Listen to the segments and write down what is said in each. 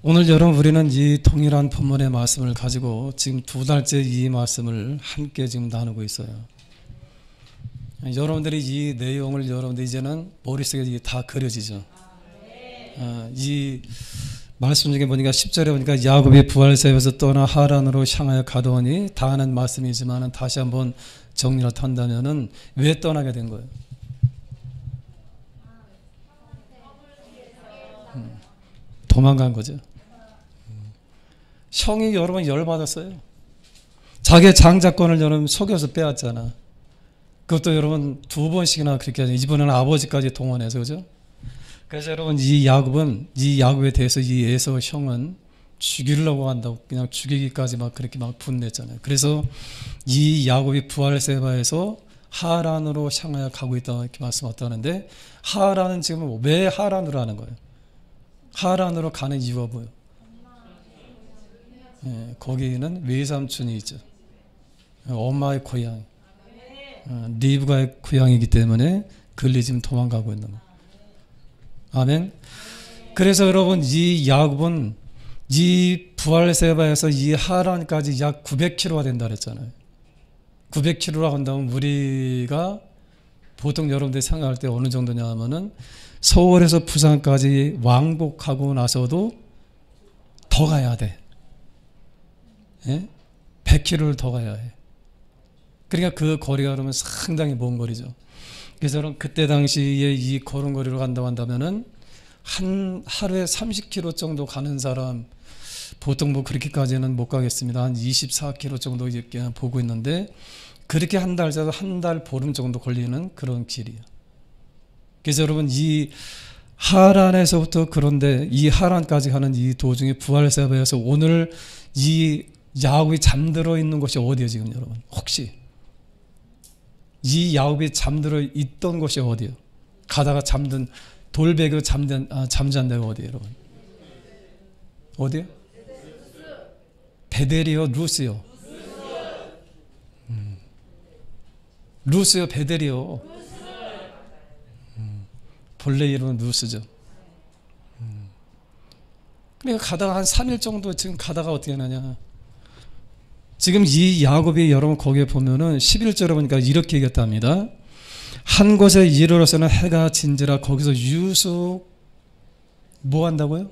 오늘 여러분 우리는 이 동일한 본문의 말씀을 가지고 지금 2달째 이 말씀을 함께 지금 나누고 있어요. 여러분들이 이 내용을 여러분들 이제는 머릿속에 다 그려지죠. 이 말씀 중에 보니까 10절에 보니까 야곱이 부활세에서 떠나 하란으로 향하여 가더니 다 아는 말씀이지만 다시 한번 정리를 한다면은 왜 떠나게 된 거예요? 도망간 거죠. 형이 여러분 열받았어요. 자기의 장자권을 여러분 속여서 빼앗잖아. 그것도 여러분 2번씩이나 그렇게 하죠. 이번에는 아버지까지 동원해서, 그죠? 그래서 여러분 이 야곱에 대해서 이 에서 형은 죽이려고 한다고 그냥 죽이기까지 막 그렇게 막 분냈잖아요. 그래서 이 야곱이 부활세바에서 하란으로 향하여 가고 있다 이렇게 말씀하셨다는데, 하란은 지금 왜 하란으로 하는 거예요? 하란으로 가는 이유가 뭐예요? 거기는 외삼촌이 있죠. 엄마의 고향, 리브가의 고향이기 때문에 그리 지금 도망가고 있는 거예요. 아멘. 그래서 여러분 이 야곱은 이 부활세바에서 이 하란까지 약 900km가 된다 그랬잖아요. 900km라고 한다면 우리가 보통 여러분들이 생각할 때 어느 정도냐 하면은 서울에서 부산까지 왕복하고 나서도 더 가야 돼. 100km를 더 가야 해. 그러니까 그 거리가 그러면 상당히 먼 거리죠. 그래서 여러분 그때 당시에 이 걸음거리로 간다고 한다면은 한 하루에 30km 정도 가는 사람, 보통 뭐 그렇게까지는 못 가겠습니다. 한 24km 정도 이렇게 보고 있는데, 그렇게 한 달 보름 정도 걸리는 그런 길이에요. 그래서 여러분 이 하란에서부터, 그런데 이 하란까지 가는 이 도중에 부활세바에서 오늘 이 야곱이 잠들어 있는 곳이 어디예요 지금 여러분? 혹시 이 야곱이 잠들어 있던 곳이 어디예요? 가다가 잠든 돌베개 잠잔 데가 어디예요 여러분? 어디요? 베델이요? 루스요? 루스요? 베델이요? 본래 이름은 루스죠. 그러니까 가다가 한 3일 정도 지금 가다가 어떻게 하느냐. 지금 이 야곱이 여러분 거기에 보면은 11절에 보니까 이렇게 얘기했답니다. 한 곳에 이르러서는 해가 진지라 거기서 뭐 한다고요?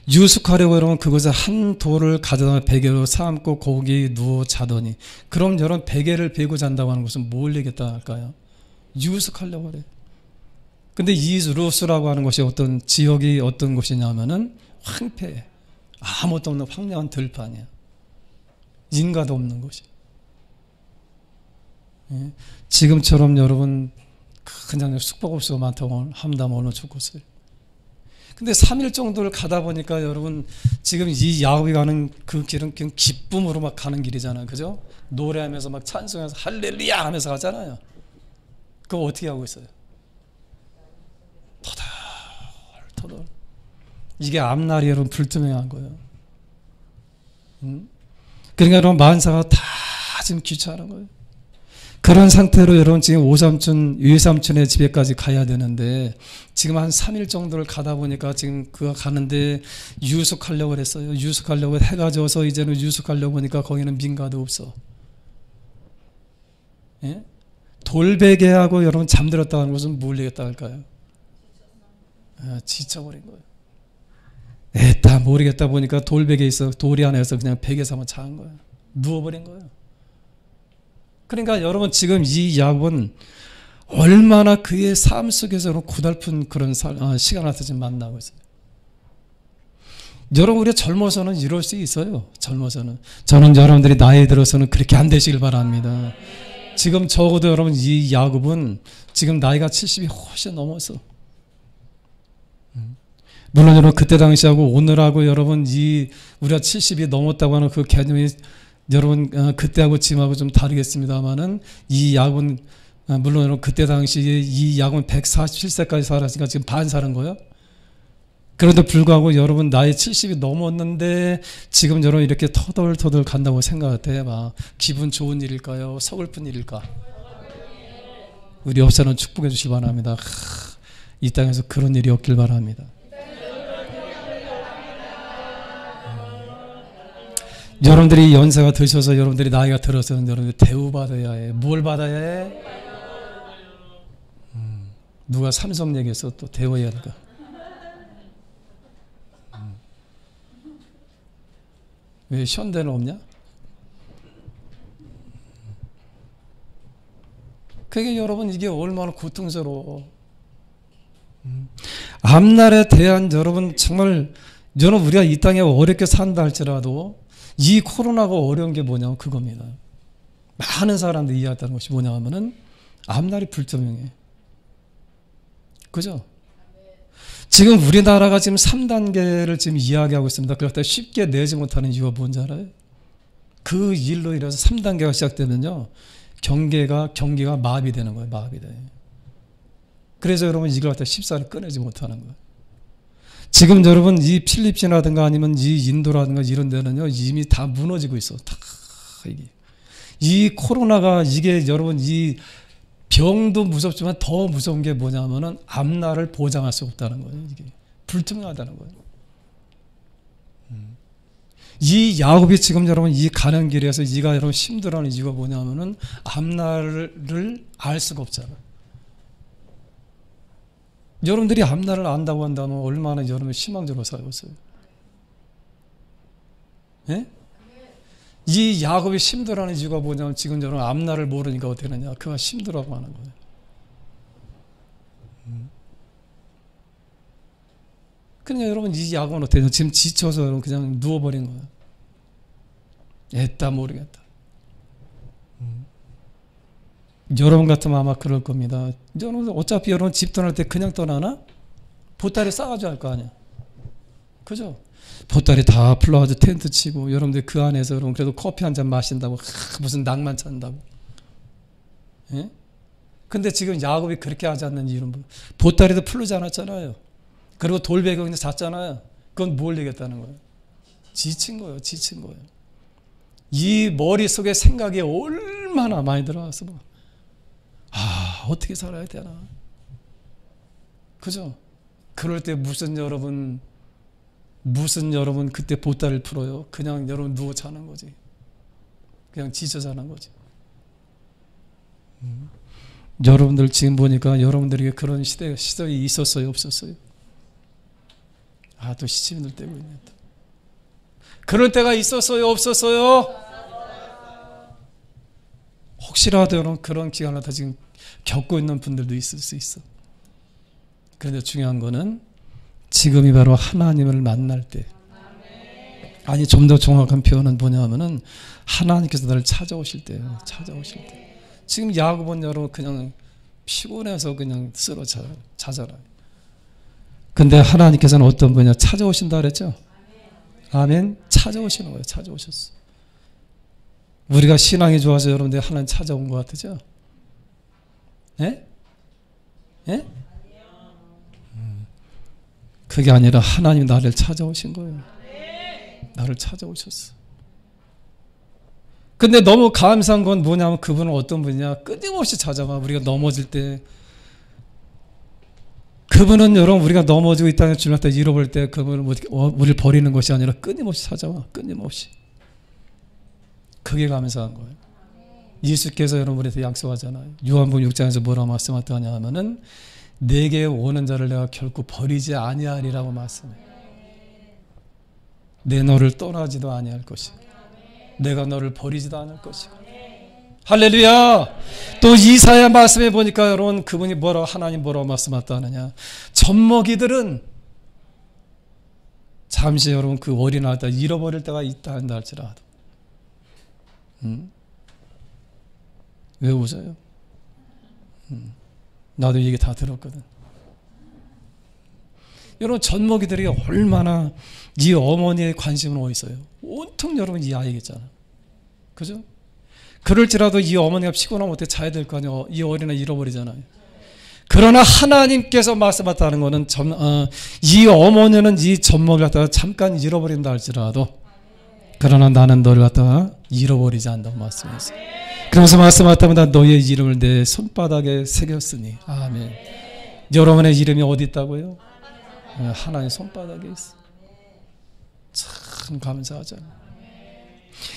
유숙하려고 여러분 그곳에 한 돌을 가져다 베개로 삼고 거기 누워 자더니, 그럼 여러분 베개를 베고 잔다고 하는 것은 뭘 얘기했다 할까요? 유숙하려고 그래. 근데 이 루스라고 하는 것이 어떤 지역이 어떤 곳이냐면은 황폐해. 아무것도 없는 황량한 들판이야. 인가도 없는 곳이. 지금처럼 여러분 그냥 숙박업소가 많다고 한다면 얼마나 좋겠어요. 근데 3일 정도를 가다 보니까 여러분 지금 이 야곱이 가는 그 길은 그냥 기쁨으로 막 가는 길이잖아요. 그죠? 노래하면서 막 찬송하면서 할렐루야 하면서 가잖아요. 그거 어떻게 하고 있어요? 터덜. 이게 앞날이 여러분 불투명한 거예요. 그러니까 여러분 만사가 다 지금 귀찮은 거예요. 그런 상태로 여러분 지금 외삼촌의 집에까지 가야 되는데, 지금 한 3일 정도를 가다 보니까 지금 그가 가는데 유숙하려고 그랬어요. 유숙하려고 해가 져서 이제는 유숙하려고 하니까 거기는 민가도 없어. 예? 돌베개하고 여러분 잠들었다는 것은 뭘 얘기했다 할까요? 지쳐버린 거예요. 다 모르겠다 보니까 돌베개 있어. 돌이 안에서 그냥 베개 삼아 자는 거예요. 누워버린 거예요. 그러니까 여러분 지금 이 야곱은 얼마나 그의 삶 속에서 고달픈 그런 시간을 지금 만나고 있어요. 여러분 우리가 젊어서는 이럴 수 있어요. 젊어서는. 저는 여러분들이 나이 들어서는 그렇게 안 되시길 바랍니다. 지금 적어도 여러분 이 야곱은 지금 나이가 70이 훨씬 넘었어. 물론 여러분 그때 당시하고 오늘하고 여러분 우리가 70이 넘었다고 하는 그 개념이 여러분 그때하고 지금하고 좀 다르겠습니다만은, 이 야곱은 물론 여러분 그때 당시에 이 야곱은 147세까지 살았으니까 지금 반 사는 거예요. 그런데 불구하고 여러분 나이 70이 넘었는데 지금 여러분 이렇게 터덜터덜 간다고 생각할 때 막 기분 좋은 일일까요? 서글픈 일일까? 우리 옆사람 축복해 주시기 바랍니다. 이 땅에서 그런 일이 없길 바랍니다. 여러분들이 연세가 드셔서 여러분들이 나이가 들어서 여러분들이 대우받아야 해. 뭘 받아야 해? 누가 삼성 얘기해서 또 대우해야 할까? 왜 현대는 없냐? 그게 여러분 이게 얼마나 고통스러워. 앞날에 대한 여러분 정말 여러분 우리가 이 땅에 어렵게 산다 할지라도 이 코로나가 어려운 게 뭐냐면 그겁니다. 많은 사람들이 이해한다는 것이 뭐냐 하면은 앞날이 불투명해. 그죠? 지금 우리나라가 지금 3단계를 지금 이야기하고 있습니다. 그렇다 쉽게 내지 못하는 이유가 뭔지 알아요? 그 일로 인해서 3단계가 시작되면요. 경기가 마비되는 거예요. 마비돼. 그래서 여러분 이걸 갖다 쉽사리 꺼내지 못하는 거예요. 지금 여러분 이 필리핀이라든가 아니면 이 인도라든가 이런 데는요. 이미 다 무너지고 있어. 다 이게. 이 코로나가 이게 여러분 이 병도 무섭지만 더 무서운 게 뭐냐면은 앞날을 보장할 수 없다는 거예요. 이게 불투명하다는 거예요. 이 야곱이 지금 여러분 이 가는 길에서 이가 여러분 힘들어하는 이유가 뭐냐면은 앞날을 알 수가 없잖아요. 여러분들이 앞날을 안다고 한다면 얼마나 여러분 희망적으로 살겠어요. 예? 이 야곱이 힘들어하는 이유가 뭐냐면 지금 여러분 앞날을 모르니까 어떻게 되느냐. 그가 힘들어하고 하는 거예요. 그러니까 여러분 이 야곱은 어때요? 지금 지쳐서 여러분 그냥 누워버린 거예요. 애따 모르겠다. 여러분 같으면 아마 그럴 겁니다. 여러분 어차피 여러분 집 떠날 때 그냥 떠나나? 보따리 싸가지고 할 거 아니야. 그죠? 보따리 다 풀러가지고 텐트 치고 여러분들 그 안에서 여러분 그래도 커피 한 잔 마신다고 무슨 낭만 찬다고. 예? 근데 지금 야곱이 그렇게 하지 않는 이유는 뭐? 보따리도 풀르지 않았잖아요. 그리고 돌배경에 잤잖아요. 그건 뭘 얘기했다는 거예요? 지친 거예요. 지친 거예요. 이 머릿속에 생각이 얼마나 많이 들어와서 뭐. 어떻게 살아야 되나. 그죠? 그럴 때 무슨 여러분 그때 보따리를 풀어요. 그냥 여러분 누워 자는 거지. 그냥 지쳐 자는 거지. 여러분들 지금 보니까 여러분들에게 그런 시절이 있었어요? 없었어요? 또 시침들 떼고 있네. 그런 때가 있었어요? 없었어요? 혹시라도 여러분 그런 기간을 다 지금 겪고 있는 분들도 있을 수 있어. 그런데 중요한 거는 지금이 바로 하나님을 만날 때. 아니 좀 더 정확한 표현은 뭐냐면은 하나님께서 나를 찾아오실 찾아오실 때. 지금 야곱은 여러분 그냥 피곤해서 그냥 자잖아요. 근데 하나님께서는 어떤 분이냐 찾아오신다 그랬죠? 아멘. 찾아오시는 거예요. 찾아오셨어. 우리가 신앙이 좋아서 여러분들 하나님 찾아온 것 같으죠? 예? 예? 그게 아니라 하나님이 나를 찾아오신 거예요. 나를 찾아오셨어. 근데 너무 감사한 건 뭐냐면 그분은 어떤 분이냐 끊임없이 찾아와. 우리가 넘어질 때 그분은 여러분 우리가 넘어지고 이 땅에 주님 앞에 잃어버릴 때 그분은 우리를 버리는 것이 아니라 끊임없이 찾아와. 끊임없이. 그게 감사한 거예요. 예수께서 여러분한테 약속하잖아요. 요한복음 6장에서 뭐라고 말씀하셨냐 하면은 내게 오는 자를 내가 결코 버리지 아니하리라고 말씀해요. 내 너를 떠나지도 아니할 것이고 내가 너를 버리지도 않을 것이고. 할렐루야. 또 이사야 말씀해 보니까 여러분 그분이 하나님 뭐라고 말씀하셨느냐. 젖먹이들은 잠시 여러분 그 어린아이 때 잃어버릴 때가 있다 한다 할지라도 왜 웃어요? 나도 얘기 다 들었거든. 여러분 젖먹이들이 얼마나 이 어머니의 관심은 어디 있어요? 온통 여러분 이 아이겠잖아. 그죠? 그럴지라도 이 어머니가 피곤하면 어떻게 자야 될 거 아니에요. 이 어린아이 잃어버리잖아요. 그러나 하나님께서 말씀하셨다는 것은 이 어머니는 이 젖먹이를 갖다가 잠깐 잃어버린다 할지라도 그러나 나는 너를 갖다가 잃어버리지 않는다고 말씀했어요. 그러면서 말씀하셨다면 너의 이름을 내 손바닥에 새겼으니. 아멘. 여러분의 이름이 어디 있다고요? 하나님 손바닥에 있어. 참 감사하잖아요.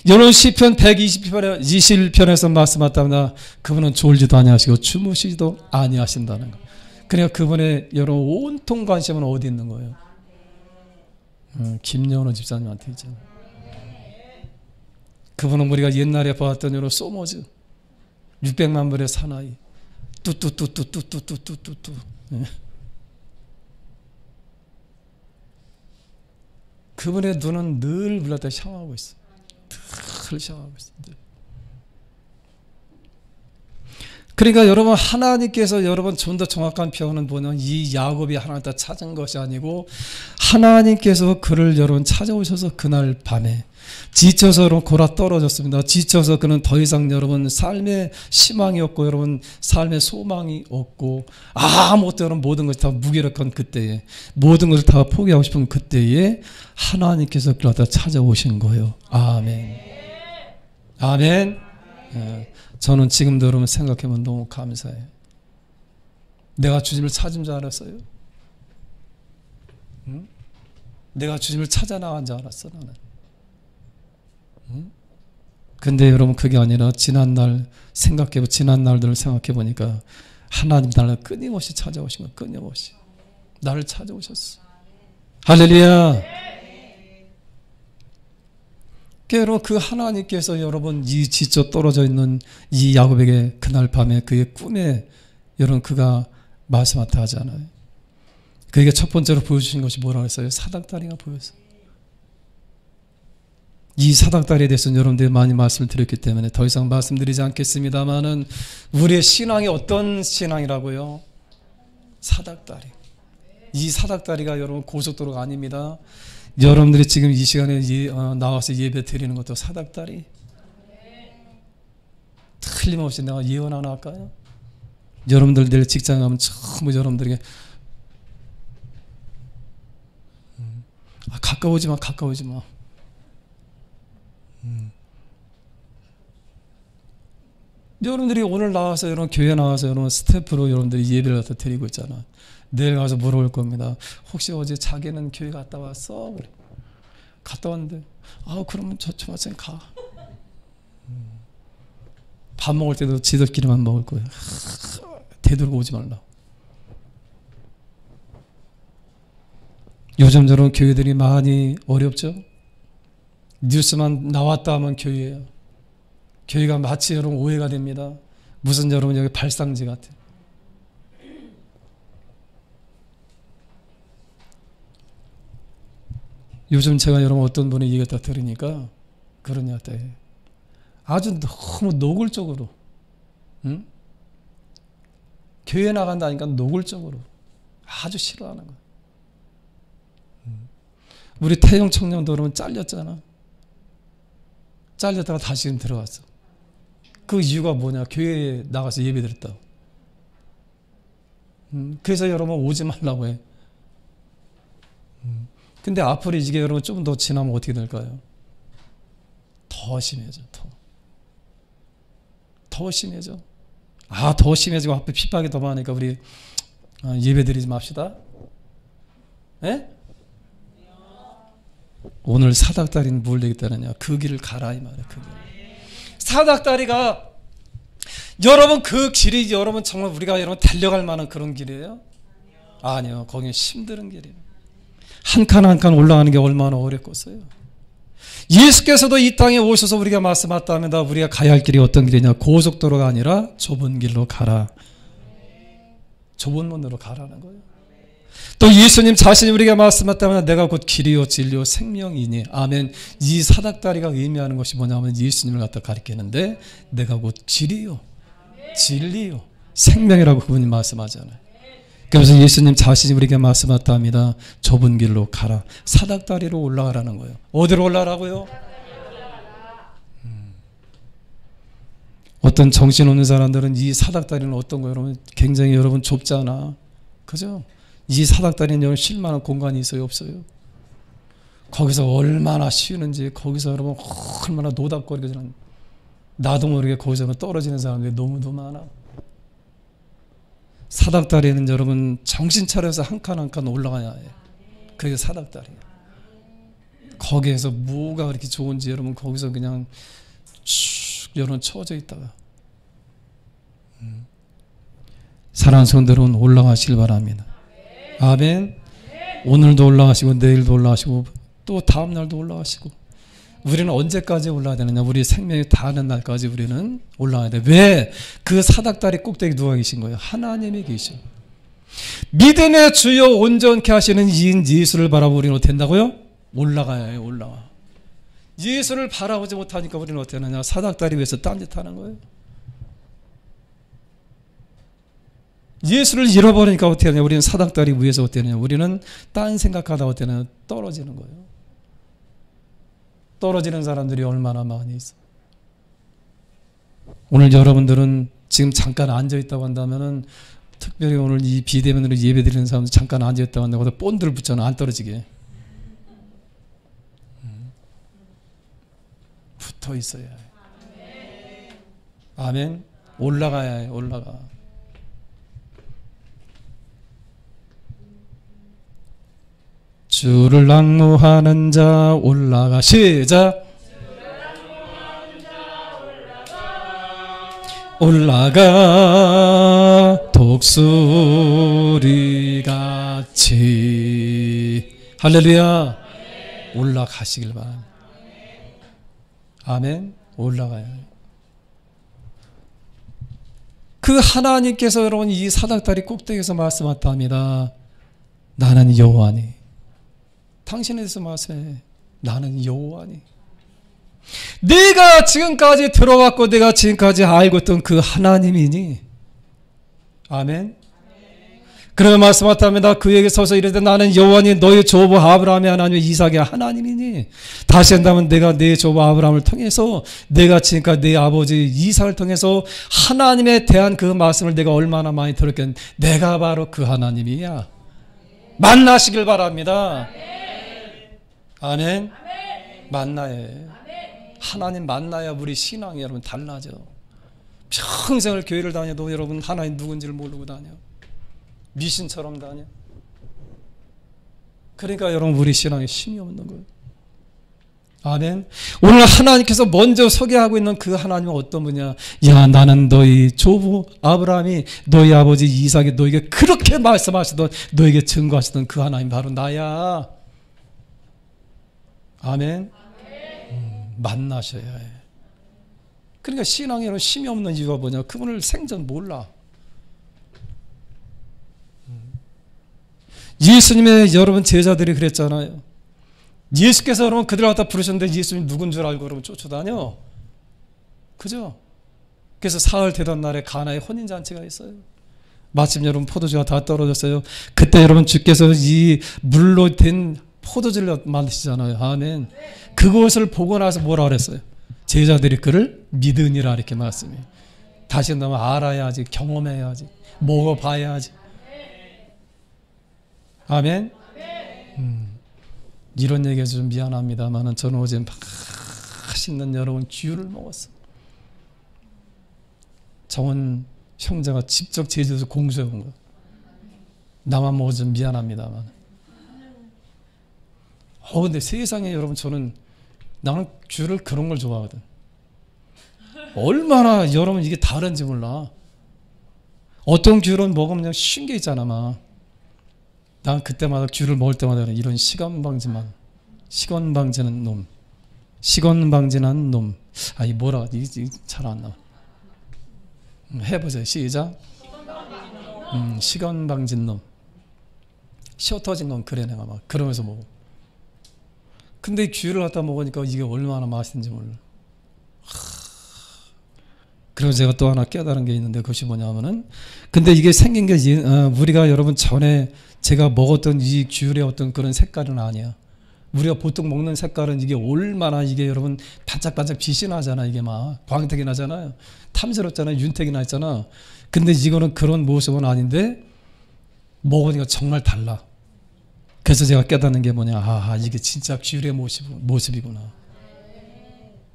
여러분 시편 121편에서 말씀하셨답니다. 그분은 졸지도 아니하시고 주무시지도 아니하신다는 거. 그러니까 그분의 여러분 온통 관심은 어디 있는 거예요? 김여원호 집사님한테 있잖아요. 그분은 우리가 옛날에 보았던 여러 소모즈 600만 불의 사나이 뚜뚜뚜뚜뚜뚜뚜뚜뚜 그분의 눈은 늘 불렀다 샤워하고 있어. 늘 샤워하고 있어. 그러니까 여러분 하나님께서 여러분 좀 더 정확한 표현은 뭐냐면 이 야곱이 하나님 다 찾은 것이 아니고 하나님께서 그를 여러분 찾아오셔서 그날 밤에 지쳐서 여러분 골아 떨어졌습니다. 지쳐서 그는 더 이상 여러분 삶의 희망이 없고 여러분 삶의 소망이 없고 아무것도 여러분 모든 것이 다 무기력한 그때에 모든 것을 다 포기하고 싶은 그때에 하나님께서 그를 다 찾아오신 거예요. 아멘. 아멘. 저는 지금도 여러분 생각해보면 너무 감사해요. 내가 주님을 찾은 줄 알았어요. 응? 내가 주님을 찾아 나간 줄 알았어 나는. 응? 근데 여러분 그게 아니라 지난 날들을 생각해 보니까 하나님 나를 끊임없이 찾아오신 거 끊임없이 나를 찾아오셨어. 할렐루야. 여러분 그 하나님께서 여러분 이 지쳐 떨어져 있는 이 야곱에게 그날 밤에 그의 꿈에 여러분 그가 말씀하다 하잖아요. 그에게 첫 번째로 보여주신 것이 뭐라고 했어요? 사닥다리가 보였어요. 이 사닥다리에 대해서는 여러분들이 많이 말씀을 드렸기 때문에 더 이상 말씀드리지 않겠습니다만은 우리의 신앙이 어떤 신앙이라고요? 사닥다리. 이 사닥다리가 여러분 고속도로가 아닙니다. 여러분들이 지금 이 시간에 나와서 예배 드리는 것도 사닥다리. 틀림없이 내가 예언 하나 할까요? 여러분들 내일 직장 가면 전부 여러분들에게 가까우지 마. 여러분들이 오늘 나와서 여러분 교회 나와서 여러분 스태프로 여러분들이 예배를 갖다 드리고 있잖아. 내일 가서 물어볼 겁니다. 혹시 어제 자기는 교회 갔다 왔어? 그래. 갔다 왔는데 그러면 저 학생 가. 밥 먹을 때도 지들끼리만 먹을 거야. 되돌고 오지 말라. 요즘 저런 교회들이 많이 어렵죠? 뉴스만 나왔다 하면 교회예요. 교회가 마치 여러분 오해가 됩니다. 무슨 여러분 여기 발상지 같아. 요즘 제가 여러분 어떤 분의 얘기 다 들으니까 그런 것 같아요. 아주 너무 노골적으로 응? 교회 나간다니까 노골적으로 아주 싫어하는 거야. 우리 태영 청년도 여러분 잘렸잖아. 잘렸다가 다시 들어왔어. 그 이유가 뭐냐? 교회에 나가서 예배 드렸다고. 그래서 여러분 오지 말라고 해. 근데 앞으로 이게 여러분 좀 더 지나면 어떻게 될까요? 더 심해져. 더 심해져. 더 심해지고 앞에 핍박이 더 많으니까 우리 예배 드리지 맙시다. 예? 오늘 사닥다리는 뭘 얘기했다느냐? 그 길을 가라 이 말이야. 그 길. 사닥다리가 여러분 그 길이 여러분 정말 우리가 여러분 달려갈 만한 그런 길이에요? 아니요. 거기는 힘든 길이에요. 한 칸 한 칸 올라가는 게 얼마나 어렵겠어요. 예수께서도 이 땅에 오셔서 우리가 말씀하셨다면 우리가 가야 할 길이 어떤 길이냐? 고속도로가 아니라 좁은 길로 가라. 좁은 문으로 가라는 거예요. 또 예수님 자신이 우리가 말씀하셨다면 내가 곧 길이요 진리요 생명이니. 아멘. 이 사닥다리가 의미하는 것이 뭐냐면 예수님을 갖다 가리키는데 내가 곧 길이요 진리요 생명이라고 그분이 말씀하잖아요. 그래서 예수님 자신이 우리에게 말씀하셨답니다. 좁은 길로 가라. 사닥다리로 올라가라는 거예요. 어디로 올라가라고요? 어떤 정신없는 사람들은 이 사닥다리는 어떤 거예요? 여러분 굉장히 여러분 좁잖아. 그죠? 이 사닥다리는 여러분 쉴 만한 공간이 있어요? 없어요? 거기서 얼마나 쉬는지 거기서 여러분 얼마나 노닥거리고 저는 나도 모르게 거기서 떨어지는 사람들이 너무도 많아. 사닥다리는 여러분 정신 차려서 한 칸 한 칸 올라가야 해. 그게 사닥다리야. 거기에서 뭐가 그렇게 좋은지 여러분 거기서 그냥 쭉 여러분 처져 있다가 사랑하는 성도들은 올라가시길 바랍니다. 아멘. 오늘도 올라가시고 내일도 올라가시고 또 다음 날도 올라가시고 우리는 언제까지 올라가야 되느냐? 우리 생명이 다하는 날까지 우리는 올라가야 돼. 왜? 그 사닥다리 꼭대기 누가 계신 거예요? 하나님이 계셔. 믿음의 주요 온전케 하시는 이인 예수를 바라보고 우리는 어떻게 된다고요? 올라가야 해요. 올라가. 예수를 바라보지 못하니까 우리는 어떻게 하느냐? 사닥다리 위에서 딴짓하는 거예요. 예수를 잃어버리니까 어떻게 하냐? 우리는 사닥다리 위에서 어떻게 하냐? 우리는 딴 생각하다 어떻게 하냐? 떨어지는 거예요. 떨어지는 사람들이 얼마나 많이 있어. 오늘 여러분들은 지금 잠깐 앉아있다고 한다면은 특별히 오늘 이 비대면으로 예배 드리는 사람들 잠깐 앉아있다고 한다고 해서 본드를 붙여놔 안 떨어지게. 붙어 있어야 해. 아멘. 올라가야 해. 올라가. 주를 낭모하는 자 올라가. 시작. 올라가 독수리같이. 할렐루야. 올라가시길 바랍니다. 아멘. 올라가야 해요. 그 하나님께서 여러분 이 사닥다리 꼭대기에서 말씀하셨답니다. 나는 여호와니. 당신에 대해서 말씀해. 나는 여호와니. 내가 지금까지 들어왔고 내가 지금까지 알고 있던 그 하나님이니. 아멘. 그러면 말씀하셨답니다. 그에게 서서 이르되 나는 여호와니 너희 조부 아브라함의 하나님 이삭의 하나님이니. 다시 한다면 내가 내 조부 아브라함을 통해서 내가 지금까지 내 아버지 이삭을 통해서 하나님에 대한 그 말씀을 내가 얼마나 많이 들었겠는데 내가 바로 그 하나님이야. 만나시길 바랍니다. 아멘. 만나야 해. 하나님 만나야 우리 신앙이 여러분 달라져. 평생을 교회를 다녀도 여러분 하나님 누군지를 모르고 다녀. 미신처럼 다녀. 그러니까 여러분 우리 신앙에 힘이 없는 거예요. 아멘. 오늘 하나님께서 먼저 소개하고 있는 그 하나님은 어떤 분이냐? 야, 나는 너희 조부 아브라함이 너희 아버지 이삭이 너에게 그렇게 말씀하시던 너에게 증거하시던 그 하나님 바로 나야. 아멘. 만나셔야 해. 그러니까 신앙에는 힘이 없는 이유가 뭐냐? 그분을 생전 몰라. 예수님의 여러분 제자들이 그랬잖아요. 예수께서 여러분 그들을 갖다 부르셨는데 예수님 누군 줄 알고 여러분 쫓아다녀. 그죠? 그래서 사흘 되던 날에 가나에 혼인잔치가 있어요. 마침 여러분 포도주가 다 떨어졌어요. 그때 여러분 주께서 이 물로 된 포도주를 만드시잖아요. 아멘. 그것을 보고 나서 뭐라 그랬어요? 제자들이 그를 믿으니라 이렇게 말씀해요. 다시 한번 알아야지, 경험해야지, 먹어봐야지. 아멘. 이런 얘기해서 좀 미안합니다만 저는 어제 맛있는 여러분 귤을 먹었어요. 정원 형제가 직접 제주에서 공수해 온 거. 나만 먹어서 좀 미안합니다만. 근데 세상에 여러분 나는 귤을 그런 걸 좋아하거든. 얼마나 여러분 이게 다른지 몰라. 어떤 귤은 먹으면 그냥 쉰 게 있잖아 막. 난 그때마다 귤을 먹을 때마다 이런 시건방지는 놈. 이 뭐라 잘 안 나와. 해보세요. 시작. 시건방진 놈. 시어 터진 놈 그래 내가 막 그러면서 먹어. 근데 귤을 갖다 먹으니까 이게 얼마나 맛있는지 몰라. 그리고 제가 또 하나 깨달은 게 있는데 그것이 뭐냐면은 근데 이게 생긴 게 우리가 여러분 전에 제가 먹었던 이 귤의 어떤 그런 색깔은 아니야. 우리가 보통 먹는 색깔은 이게 얼마나 이게 여러분 반짝반짝 빛이 나잖아. 이게 막 광택이 나잖아요. 탐스럽잖아요. 윤택이 나있잖아. 근데 이거는 그런 모습은 아닌데 먹으니까 정말 달라. 그래서 제가 깨닫는 게 뭐냐. 이게 진짜 귤의 모습이구나.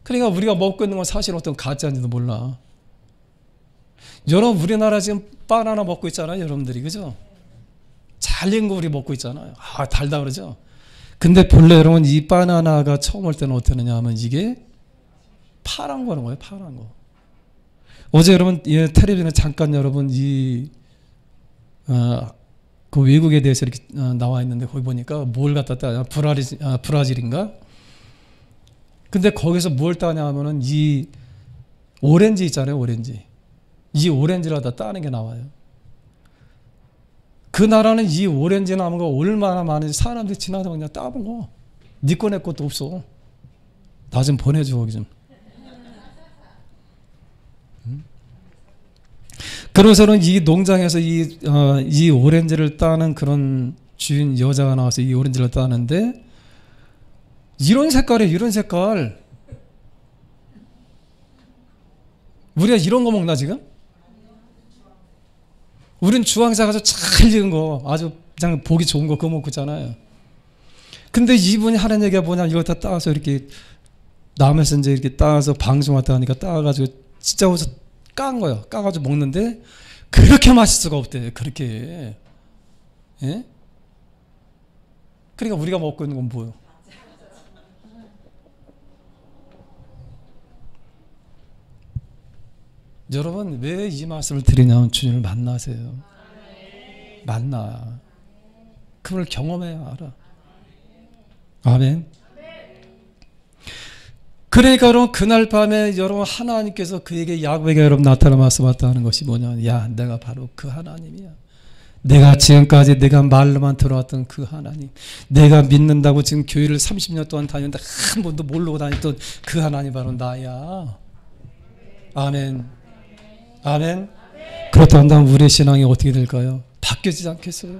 그러니까 우리가 먹고 있는 건 사실 어떤 가짜인지도 몰라. 여러분 우리나라 지금 바나나 먹고 있잖아요. 여러분들이 그죠? 잘 익은 거 우리 먹고 있잖아요. 달다 그러죠? 근데 본래 여러분 이 바나나가 처음 올 때는 어땠느냐 하면 이게 파란 거는 거예요. 파란 거. 어제 여러분 텔레비전에 잠깐 여러분 그 외국에 대해서 이렇게 나와 있는데 거기 보니까 뭘 갖다 따냐 브라질인가? 근데 거기서 뭘 따냐 하면은 이 오렌지 있잖아요. 오렌지. 이 오렌지를 갖다 따는 게 나와요. 그 나라는 이 오렌지 나무가 얼마나 많은지 사람들이 지나다 그냥 따먹어. 네 거 내 것도 없어. 나 좀 보내줘 거기 좀. 그래서는 이 농장에서 이 오렌지를 따는 그런 주인 여자가 나와서 이 오렌지를 따는데 이런 색깔이에요. 이런 색깔. 우리가 이런 거 먹나 지금? 우린 주황색 아주 잘 익은 거 아주 그냥 보기 좋은 거 그거 먹고 있잖아요. 근데 이분이 하는 얘기가 뭐냐, 이거 다 따서 이렇게 남에서 이제 이렇게 따서 방송 왔다 하니까 따가지고 진짜 어디서 깐 거예요. 까가지고 먹는데 그렇게 맛있을 수가 없대. 그렇게. 예? 그러니까 우리가 먹고 있는 건 뭐예요? 여러분 왜 이 말씀을 드리냐면 주님을 만나세요. 만나. 그걸 경험해야 알아. 아멘. 그러니까 여러분 그날 밤에 여러분 하나님께서 그에게 야곱에게 여러분 나타나 말씀하셨다 하는 것이 뭐냐. 야, 내가 바로 그 하나님이야. 내가 지금까지 내가 말로만 들어왔던 그 하나님, 내가 믿는다고 지금 교회를 30년 동안 다녔는데 한 번도 모르고 다녔던 그 하나님 바로 나야. 아멘. 아멘. 그렇다 한다면 우리의 신앙이 어떻게 될까요? 바뀌어지지 않겠어요?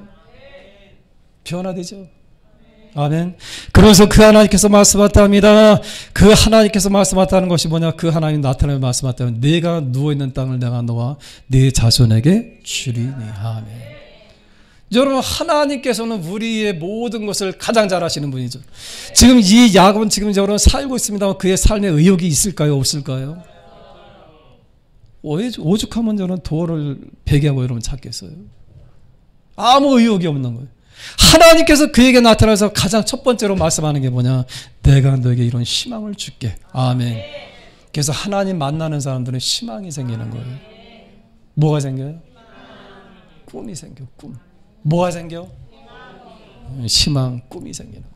변화되죠. 아멘. 그래서 그 하나님께서 말씀하셨답니다. 그 하나님께서 말씀하셨다는 것이 뭐냐? 그 하나님 나타나며 말씀하셨다면 내가 누워있는 땅을 내가 너와 네 자손에게 주리니. 아멘. 여러분 하나님께서는 우리의 모든 것을 가장 잘 아시는 분이죠. 지금 이 야곱은 지금 여러분 살고 있습니다만 그의 삶에 의욕이 있을까요? 없을까요? 오죽하면 저는 도를 배기하고 여러분 찾겠어요. 아무 의욕이 없는 거예요. 하나님께서 그에게 나타나서 가장 첫 번째로 말씀하는 게 뭐냐? 내가 너에게 이런 희망을 줄게. 아멘. 그래서 하나님 만나는 사람들은 희망이 생기는 거예요. 뭐가 생겨요? 꿈이 생겨. 꿈. 뭐가 생겨? 희망, 꿈이 생기는 거예요.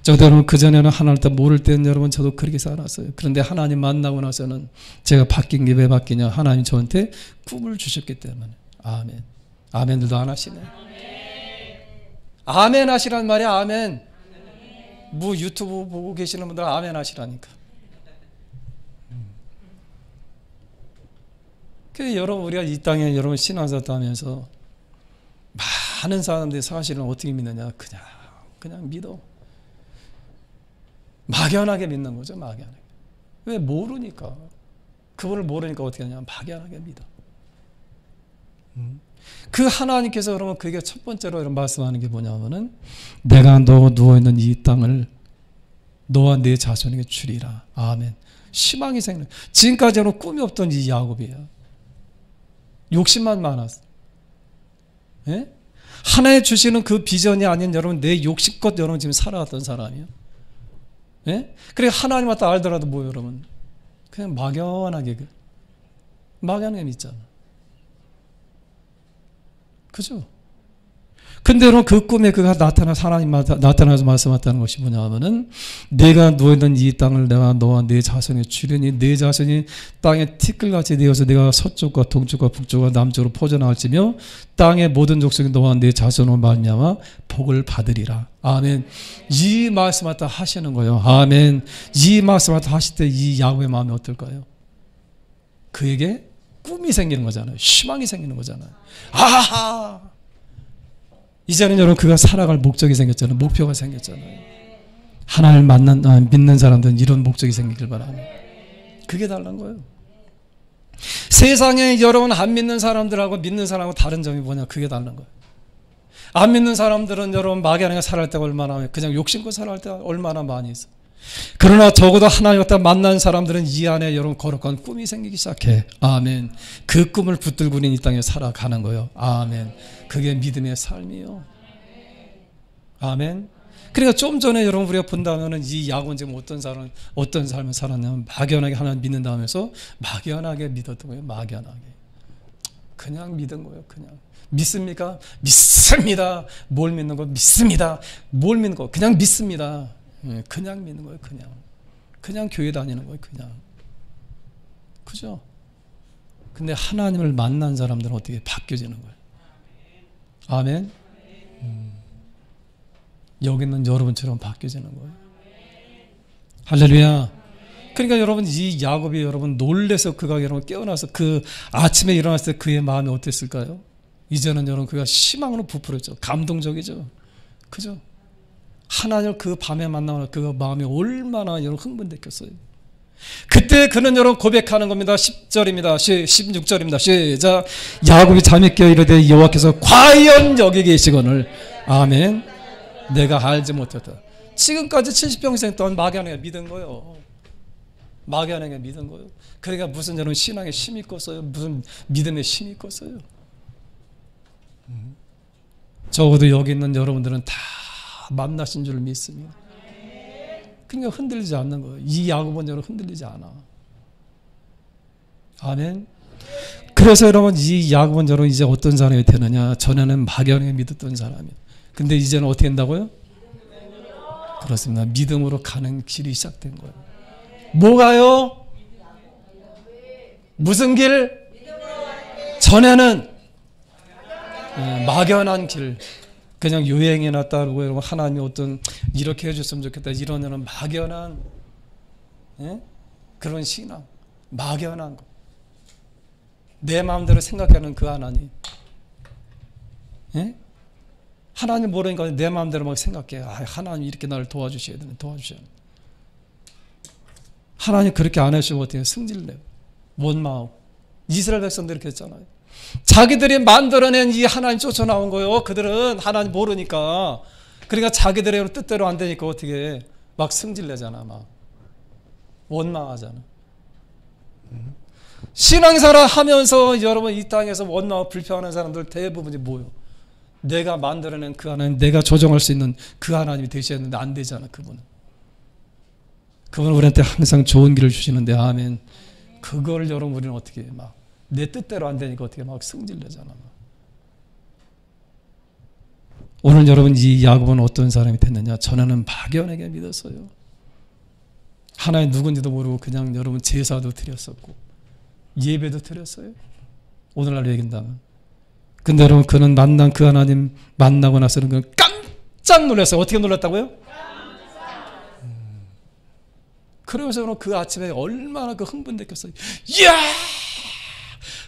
저도 여러분 그전에는 하나님을 다 모를 때는 여러분 저도 그렇게 살았어요. 그런데 하나님 만나고 나서는 제가 바뀐 게 왜 바뀌냐? 하나님 저한테 꿈을 주셨기 때문에. 아멘. 아멘들도 안 하시네. 아멘 하시란 말이야. 아멘. 뭐 유튜브 보고 계시는 분들 아멘 하시라니까. 그 여러분 우리가 이 땅에 여러분 신앙사도 하면서 많은 사람들이 사실은 어떻게 믿느냐? 그냥 믿어. 막연하게 믿는 거죠. 막연하게. 왜? 모르니까. 그분을 모르니까 어떻게 하냐? 막연하게 믿어. 그 하나님께서 그러면 그게 첫 번째로 이런 말씀하는 게 뭐냐면은 내가 너 누워있는 이 땅을 너와 네 자손에게 주리라. 아멘. 희망이 생겨. 지금까지는 꿈이 없던 이 야곱이야. 욕심만 많았어. 예? 하나님 주시는 그 비전이 아닌 여러분 내 욕심껏 여러분 지금 살아왔던 사람이야. 예? 그래 하나님 왔다 알더라도 뭐예요 여러분? 그냥 막연하게 믿잖아. 그죠? 근데 여러분 그 꿈에 그가 하나님 나타나서 말씀하셨다는 것이 뭐냐 하면은 내가 누워있는 이 땅을 내가 너와 네 자손에 주려니 네 자손이 땅에 티끌같이 되어서 내가 서쪽과 동쪽과 북쪽과 남쪽으로 퍼져나갈지며 땅의 모든 족속이 너와 네 자손으로 말미암아 복을 받으리라. 아멘. 이 말씀하다 하시는 거예요. 아멘. 이 말씀하다 하실 때 이 야곱의 마음이 어떨까요? 그에게 꿈이 생기는 거잖아요. 희망이 생기는 거잖아요. 아하! 이제는 여러분 그가 살아갈 목적이 생겼잖아요. 목표가 생겼잖아요. 하나님을 믿는 사람들은 이런 목적이 생기길 바랍니다. 그게 다른 거예요. 세상에 여러분 안 믿는 사람들하고 믿는 사람하고 다른 점이 뭐냐? 그게 다른 거예요. 안 믿는 사람들은 여러분 막연하게 살아갈 때가 얼마나 그냥 욕심껏 살아갈 때가 얼마나 많이 있어. 그러나 적어도 하나님 갖다 만난 사람들은 이 안에 여러분 거룩한 꿈이 생기기 시작해. 아멘. 그 꿈을 붙들고 이 땅에 살아가는 거예요. 아멘. 그게 믿음의 삶이요. 아멘. 그러니까 좀 전에 여러분 우리가 본다면은 이 야곱은 지금 어떤 삶을 살았냐면 막연하게 하나님 믿는다 하면서 막연하게 믿었던 거예요. 막연하게. 그냥 믿은 거예요. 그냥. 믿습니까? 믿습니다. 뭘 믿는 거? 믿습니다. 뭘 믿는 거? 그냥 믿습니다. 그냥 믿는 거예요. 그냥 교회 다니는 거예요. 그냥. 그죠? 근데 하나님을 만난 사람들은 어떻게 바뀌어지는 거예요? 아멘. 여기 있는 여러분처럼 바뀌어지는 거예요. 할렐루야. 그러니까 여러분 이 야곱이 여러분 놀래서 그가 여러분 깨어나서 그 아침에 일어났을 때 그의 마음이 어땠을까요? 이제는 여러분 그가 희망으로 부풀었죠. 감동적이죠. 그죠? 하나님을 그 밤에 만나면 그 마음이 얼마나 여러분 흥분됐겠어요. 그때 그는 여러분 고백하는 겁니다. 10절입니다. 16절입니다. 시작. 야곱이 잠이 깨어 이르되 여호와께서 과연 여기 계시거늘 아멘. 내가 알지 못했다. 지금까지 70평생 동안 막연하게 믿은 거예요. 막연하게 믿은 거예요. 그러니까 무슨 여러분 신앙에 힘이 있겠어요? 무슨 믿음에 힘이 있겠어요? 적어도 여기 있는 여러분들은 다 만나신 줄 믿습니다. 그러니까 흔들리지 않는 거예요. 이 야곱은 여러분 흔들리지 않아. 아멘. 그래서 여러분 이 야곱은 여러분 이제 어떤 사람이 되느냐? 전에는 막연하게 믿었던 사람이에요. 근데 이제는 어떻게 된다고요? 그렇습니다. 믿음으로 가는 길이 시작된 거예요. 뭐가요? 무슨 길? 전에는 막연한 길, 그냥 유행이나 따르고 여러분 하나님이 어떤 이렇게 해줬으면 좋겠다 이런 막연한 그런 신앙, 막연한 거, 내 마음대로 생각하는 그 하나님, 하나님 모르니까 내 마음대로 막 생각해. 하나님 이렇게 나를 도와주셔야 되는, 도와주셔야 되는. 하나님 그렇게 안 해주시면 어떻게 승질 내요? 원마음. 이스라엘 백성들이 그렇게 했잖아요. 자기들이 만들어낸 이 하나님 쫓아나온 거예요. 그들은 하나님 모르니까. 그러니까 자기들의 뜻대로 안 되니까 어떻게 막 승질내잖아. 막 원망하잖아. 신앙생활 하면서 여러분 이 땅에서 원망하고 불평하는 사람들 대부분이 뭐예요? 내가 만들어낸 그 하나님, 내가 조정할 수 있는 그 하나님이 되셔야 했는데 안 되잖아. 그분은 우리한테 항상 좋은 길을 주시는데 아멘. 그걸 여러분 우리는 어떻게 막 내 뜻대로 안 되니까 어떻게 막 승질내잖아. 오늘 여러분 이 야곱은 어떤 사람이 됐느냐? 전에는 막연하게 믿었어요. 하나님 누군지도 모르고 그냥 여러분 제사도 드렸었고 예배도 드렸어요. 오늘날 얘기한다면. 근데 여러분 그는 만난 그 하나님 만나고 나서는 그는 깜짝 놀랐어요. 어떻게 놀랐다고요? 그러면서 그 아침에 얼마나 그 흥분됐겠어요. 이야!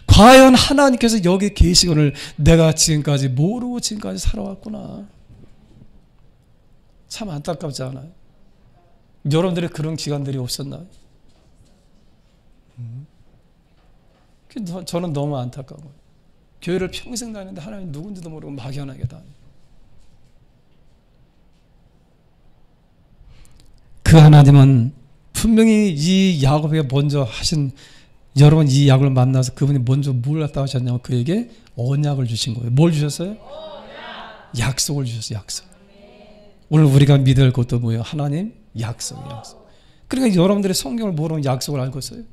과연 하나님께서 여기 계시거늘 내가 지금까지 모르고 지금까지 살아왔구나. 참 안타깝지 않아요? 여러분들의 그런 기간들이 없었나요? 저는 너무 안타까워요. 교회를 평생 다니는데 하나님 누군지도 모르고 막연하게 다녀요. 그 하나님은 분명히 이 야곱에게 먼저 하신, 여러분 이 야곱을 만나서 그분이 먼저 뭘 갖다 하셨냐면 그에게 언약을 주신 거예요. 뭘 주셨어요? 약속을 주셨어요. 약속. 오늘 우리가 믿을 것도 뭐예요? 하나님 약속. 그러니까 여러분들이 성경을 모르면 약속을 알고 있어요.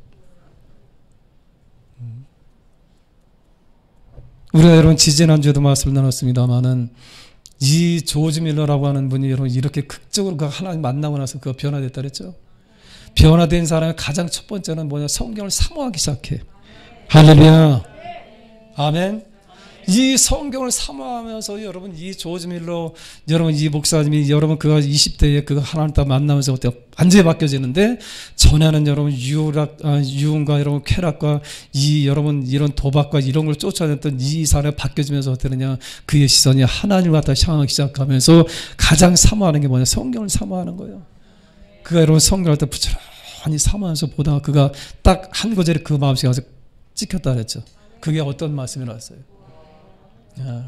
우리가 여러분 지지난주에도 말씀을 나눴습니다마는 이 조지 밀러라고 하는 분이 여러분 이렇게 극적으로 그 하나님 만나고 나서 그가 변화됐다 그랬죠. 변화된 사람의 가장 첫 번째는 뭐냐? 성경을 사모하기 시작해. 할렐루야. 아멘. 이 성경을 사모하면서 여러분 이 조지 밀러, 여러분 이 목사님이 여러분 그가 20대에 그 하나님 딱 만나면서 어때요? 완전히 바뀌어지는데 전에는 여러분 유흥과 여러분 쾌락과 이 여러분 이런 도박과 이런 걸 쫓아냈던 이 사람이 바뀌어지면서 어떠느냐? 그의 시선이 하나님을 갖다 향하기 시작하면서 가장 사모하는 게 뭐냐? 성경을 사모하는 거예요. 그가 여러분 성경을 갖다 부지런히 사모하면서 보다가 그가 딱 한 구절에 그 마음속에 가서 찍혔다 그랬죠. 그게 어떤 말씀이라 했어요?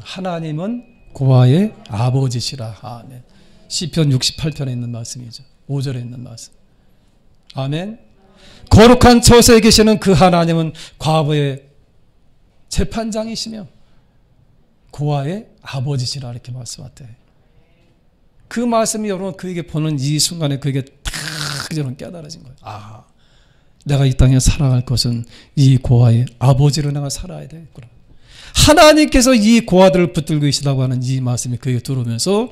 하나님은 고아의 아버지시라. 아멘. 시편 68편에 있는 말씀이죠. 5절에 있는 말씀. 아멘. 거룩한 처소에 계시는 그 하나님은 과부의 재판장이시며 고아의 아버지시라 이렇게 말씀하대. 그 말씀이 여러분 그에게 보는 이 순간에 그에게 탁 여러분 깨달아진 거예요. 아, 내가 이 땅에 살아갈 것은 이 고아의 아버지로 내가 살아야 되겠구나. 하나님께서 이 고아들을 붙들고 계시다고 하는 이 말씀이 그에게 들어오면서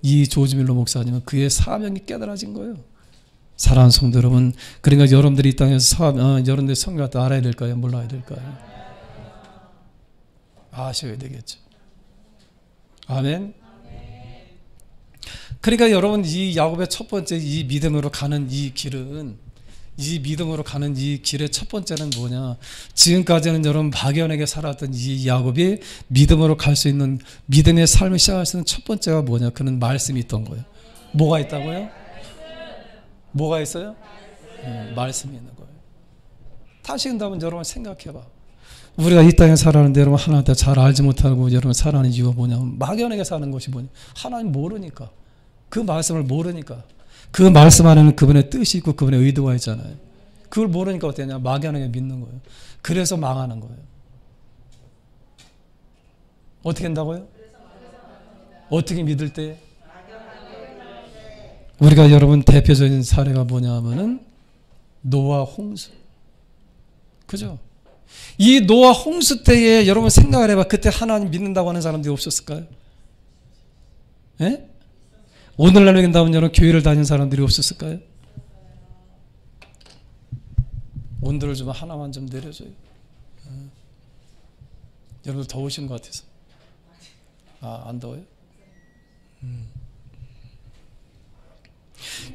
이 조지밀로 목사님은 그의 사명이 깨달아진 거예요. 사랑하는 성도 여러분, 그러니까 여러분들이 이 땅에서 여러분들의 성경을 알아야 될까요? 몰라야 될까요? 아셔야 되겠죠. 아멘. 그러니까 여러분, 이 야곱의 첫 번째 이 믿음으로 가는 이 길은, 이 믿음으로 가는 이 길의 첫 번째는 뭐냐? 지금까지는 여러분 막연하게 살았던 이 야곱이 믿음으로 갈 수 있는, 믿음의 삶을 시작할 수 있는 첫 번째가 뭐냐? 그는 말씀이 있던 거예요. 뭐가 있다고요? 뭐가 있어요? 말씀이 있는 거예요. 다시 한번 여러분 생각해봐. 우리가 이 땅에 살아가는데 여러분 하나님한테 잘 알지 못하고 여러분 살아가는 이유가 뭐냐면 막연하게 사는 것이 뭐냐? 하나님 모르니까. 그 말씀을 모르니까. 그 말씀 안에는 그분의 뜻이 있고 그분의 의도가 있잖아요. 그걸 모르니까 어떻게 하냐? 막연하게 믿는 거예요. 그래서 망하는 거예요. 어떻게 한다고요? 어떻게 믿을 때? 우리가 여러분 대표적인 사례가 뭐냐 하면은 노아 홍수. 그죠? 이 노아 홍수 때에 여러분 생각을 해봐. 그때 하나님 믿는다고 하는 사람들이 없었을까요? 예? 오늘날 믿는다면 여러분 교회를 다니는 사람들이 없었을까요? 온도를 좀 하나만 좀 내려줘요. 여러분 더우신 것 같아서. 안 더워요?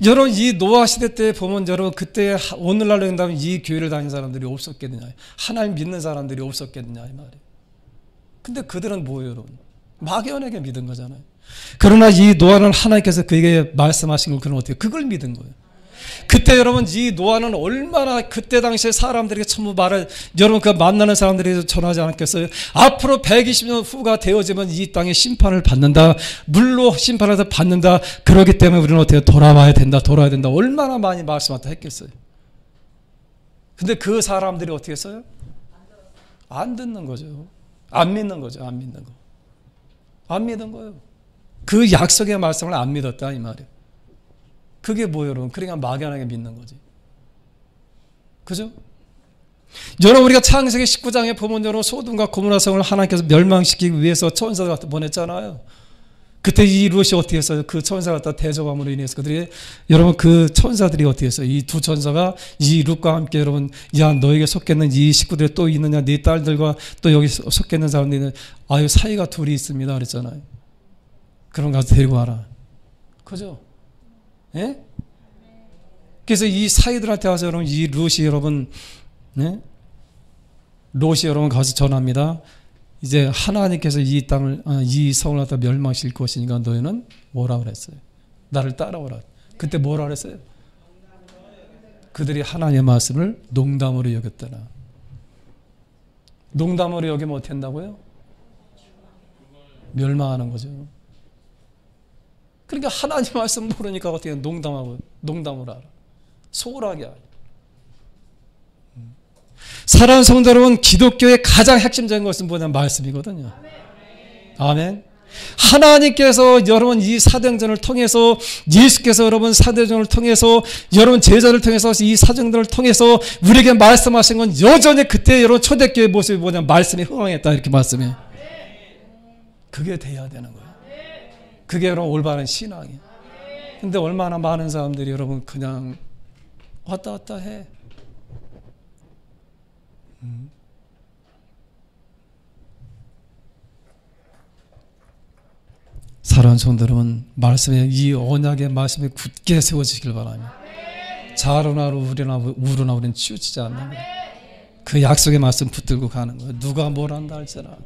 여러분 이 노아 시대 때 보면 여러분 그때 오늘날로 된다면 이 교회를 다니는 사람들이 없었겠느냐, 하나님 믿는 사람들이 없었겠느냐 이 말이에요. 근데 그들은 뭐예요 여러분? 막연하게 믿은 거잖아요. 그러나 이 노아는 하나님께서 그에게 말씀하신 걸 그는 어떻게 그걸 믿은 거예요. 그때 여러분 이 노아는 얼마나 그때 당시에 사람들에게 전부 말을 여러분 그 만나는 사람들에게 전하지 않았겠어요? 앞으로 120년 후가 되어지면 이 땅에 심판을 받는다. 물로 심판을 받는다. 그렇기 때문에 우리는 어떻게 돌아와야 된다. 얼마나 많이 말씀하다 했겠어요. 근데 그 사람들이 어떻게 했어요? 안 듣는 거죠. 안 믿는 거죠. 안 믿는 거. 안 믿은 거예요. 그 약속의 말씀을 안 믿었다 이 말이에요. 그게 뭐예요 여러분? 그러니까 막연하게 믿는 거지. 그죠? 여러분 우리가 창세기 19장에 보면 여러분 소돔과 고모라 성을 하나님께서 멸망시키기 위해서 천사를 갖다 보냈잖아요. 그때 이 롯이 어떻게 했어요? 그 천사가 갖다 대적함으로 인해서 그들이 여러분 그 천사들이 어떻게 했어요? 이 두 천사가 이 롯과 함께 여러분 야 너에게 속겠는 이 식구들이 또 있느냐? 네 딸들과 또 여기 속겠는 사람들이 아유 사이가 둘이 있습니다 그랬잖아요. 그럼 가서 데리고 와라. 그죠? 예? 그래서 이 사이들한테 와서 여러분 이 롯이 여러분 롯이 여러분 가서 전합니다. 이제 하나님께서 이 땅을 이 성을 갖다 멸망시킬 것이니까 너희는 뭐라 그랬어요? 나를 따라오라. 그때 뭐라 그랬어요? 그들이 하나님의 말씀을 농담으로 여겼더라. 농담으로 여기면 어떻게 한다고요? 멸망하는 거죠. 그러니까 하나님 말씀 모르니까 어떻게 농담으로 알아. 소홀하게 알아. 사랑하는 성도 여러분, 기독교의 가장 핵심적인 것은 뭐냐면 말씀이거든요. 아멘. 하나님께서 여러분 이 사도행전을 통해서 예수께서 여러분 사도행전을 통해서 여러분 제자를 통해서 이 사도행전을 통해서 우리에게 말씀하신 건 여전히 그때 여러분 초대교회의 모습이 뭐냐면 말씀에 흥황했다 이렇게 말씀해요. 그게 돼야 되는 거예요. 그게 여러분 올바른 신앙이에요. 근데 얼마나 많은 사람들이 여러분 그냥 왔다 갔다 해. 사랑하는 성도 여러분, 말씀에 이 언약의 말씀에 굳게 세워지길 바랍니다. 자로나 우르나 우리는 치우치지 않는 거예요. 그 약속의 말씀 붙들고 가는 거예요. 누가 뭘 한다 할지라.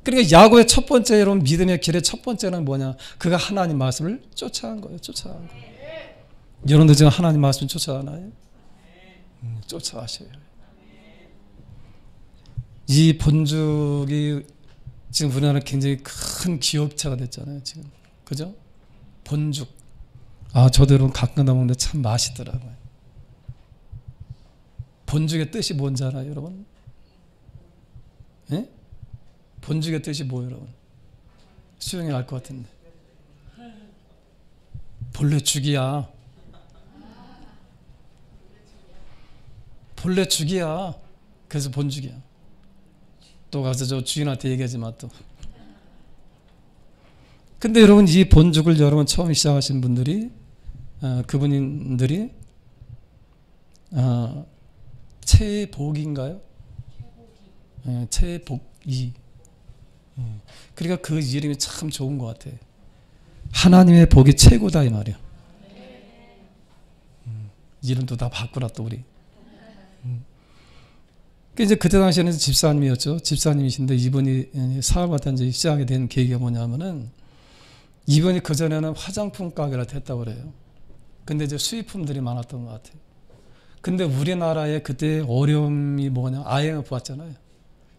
그러니까 야곱의 첫 번째 여러분 믿음의 길의 첫 번째는 뭐냐? 그가 하나님 말씀을 쫓아간 거예요. 쫓아간 거예요. 여러분들 지금 하나님 말씀 쫓아가나요? 쫓아가셔요. 이 본죽이 지금 우리나라 굉장히 큰 기업체가 됐잖아요. 지금 그죠? 본죽. 저도 여러분 가끔 다 먹는데 참 맛있더라고요. 본죽의 뜻이 뭔지 알아요, 여러분? 예? 본죽의 뜻이 뭐예요, 여러분? 수영이 알 것 같은데. 본래 죽이야. 본래 죽이야. 그래서 본죽이야. 또 가서 저 주인한테 얘기하지 마 또. 근데 여러분 이 본죽을 여러분 처음 시작하신 분들이 그분들이 채복인가요? 채복이. 그러니까 그 이름이 참 좋은 것 같아. 하나님의 복이 최고다 이 말이야. 이름도 다 바꾸라 또 우리. 이제 그때 당시에는 집사님이었죠. 집사님이신데 이분이 사업을 갖다 이제 시작하게 된 계기가 뭐냐면은 이분이 그 전에는 화장품 가게를 했다고 그래요. 근데 이제 수입품들이 많았던 것 같아요. 근데 우리나라에 그때 어려움이 뭐냐, IMF 왔잖아요.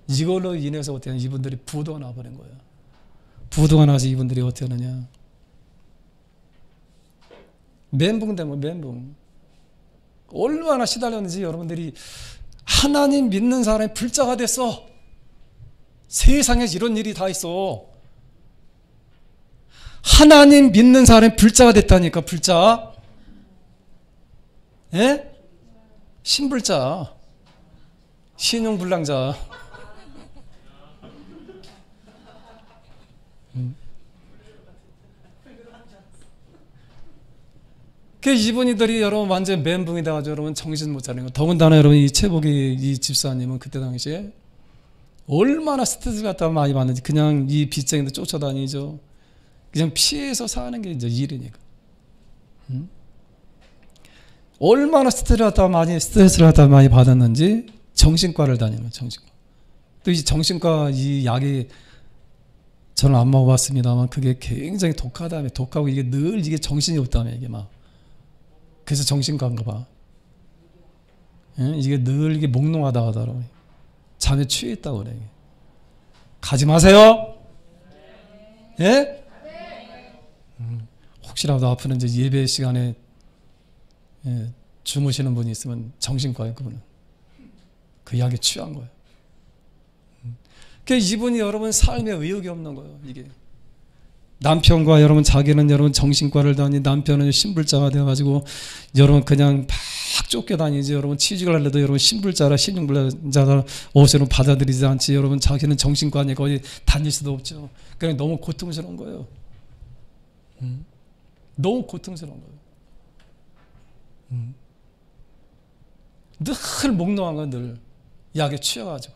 이걸로 인해서 어떻게 하냐, 이분들이 부도가 나버린 거예요. 부도가 나서 이분들이 어떻게 하느냐, 멘붕 되면 멘붕. 얼마나 시달렸는지 여러분들이. 하나님 믿는 사람이 불자가 됐어. 세상에 이런 일이 다 있어. 하나님 믿는 사람이 불자가 됐다니까. 불자. 예? 신불자. 신용불량자. 그 이분들이 여러분 완전 멘붕이 돼가지고 여러분 정신 못 차리는 거. 더군다나 여러분 이 최복이 이 집사님은 그때 당시에 얼마나 스트레스 갖다 많이 받는지. 그냥 이 빚쟁이들 쫓아다니죠. 그냥 피해서 사는 게 이제 일이니까. 얼마나 스트레스를 갖다 많이 받았는지 정신과를 다니는 거예요. 정신과. 또 이 정신과 이 약이 저는 안 먹어봤습니다만 그게 굉장히 독하다며. 독하고 이게 늘 이게 정신이 없다며 이게 막. 그래서 정신과인가 봐. 예? 이게 늘 이게 몽롱하다 하더라고요. 잠에 취해 있다고 그래. 가지 마세요. 예? 혹시라도 앞으로 이제 예배 시간에 주무시는 분이 있으면 정신과예요, 그분은. 그 약에 취한 거예요. 그러니까 이분이 여러분 삶에 의욕이 없는 거예요, 이게. 남편과 여러분 자기는 여러분 정신과를 다니, 남편은 신불자가 되어가지고 여러분 그냥 막 쫓겨다니지. 여러분 취직을 하려도 여러분 신불자라 신용불자라 옷으로 받아들이지 않지. 여러분 자기는 정신과니까 어디 다닐 수도 없죠. 그냥 너무 고통스러운 거예요. 너무 고통스러운 거예요. 늘 몽롱한 거예요. 늘 약에 취해가지고.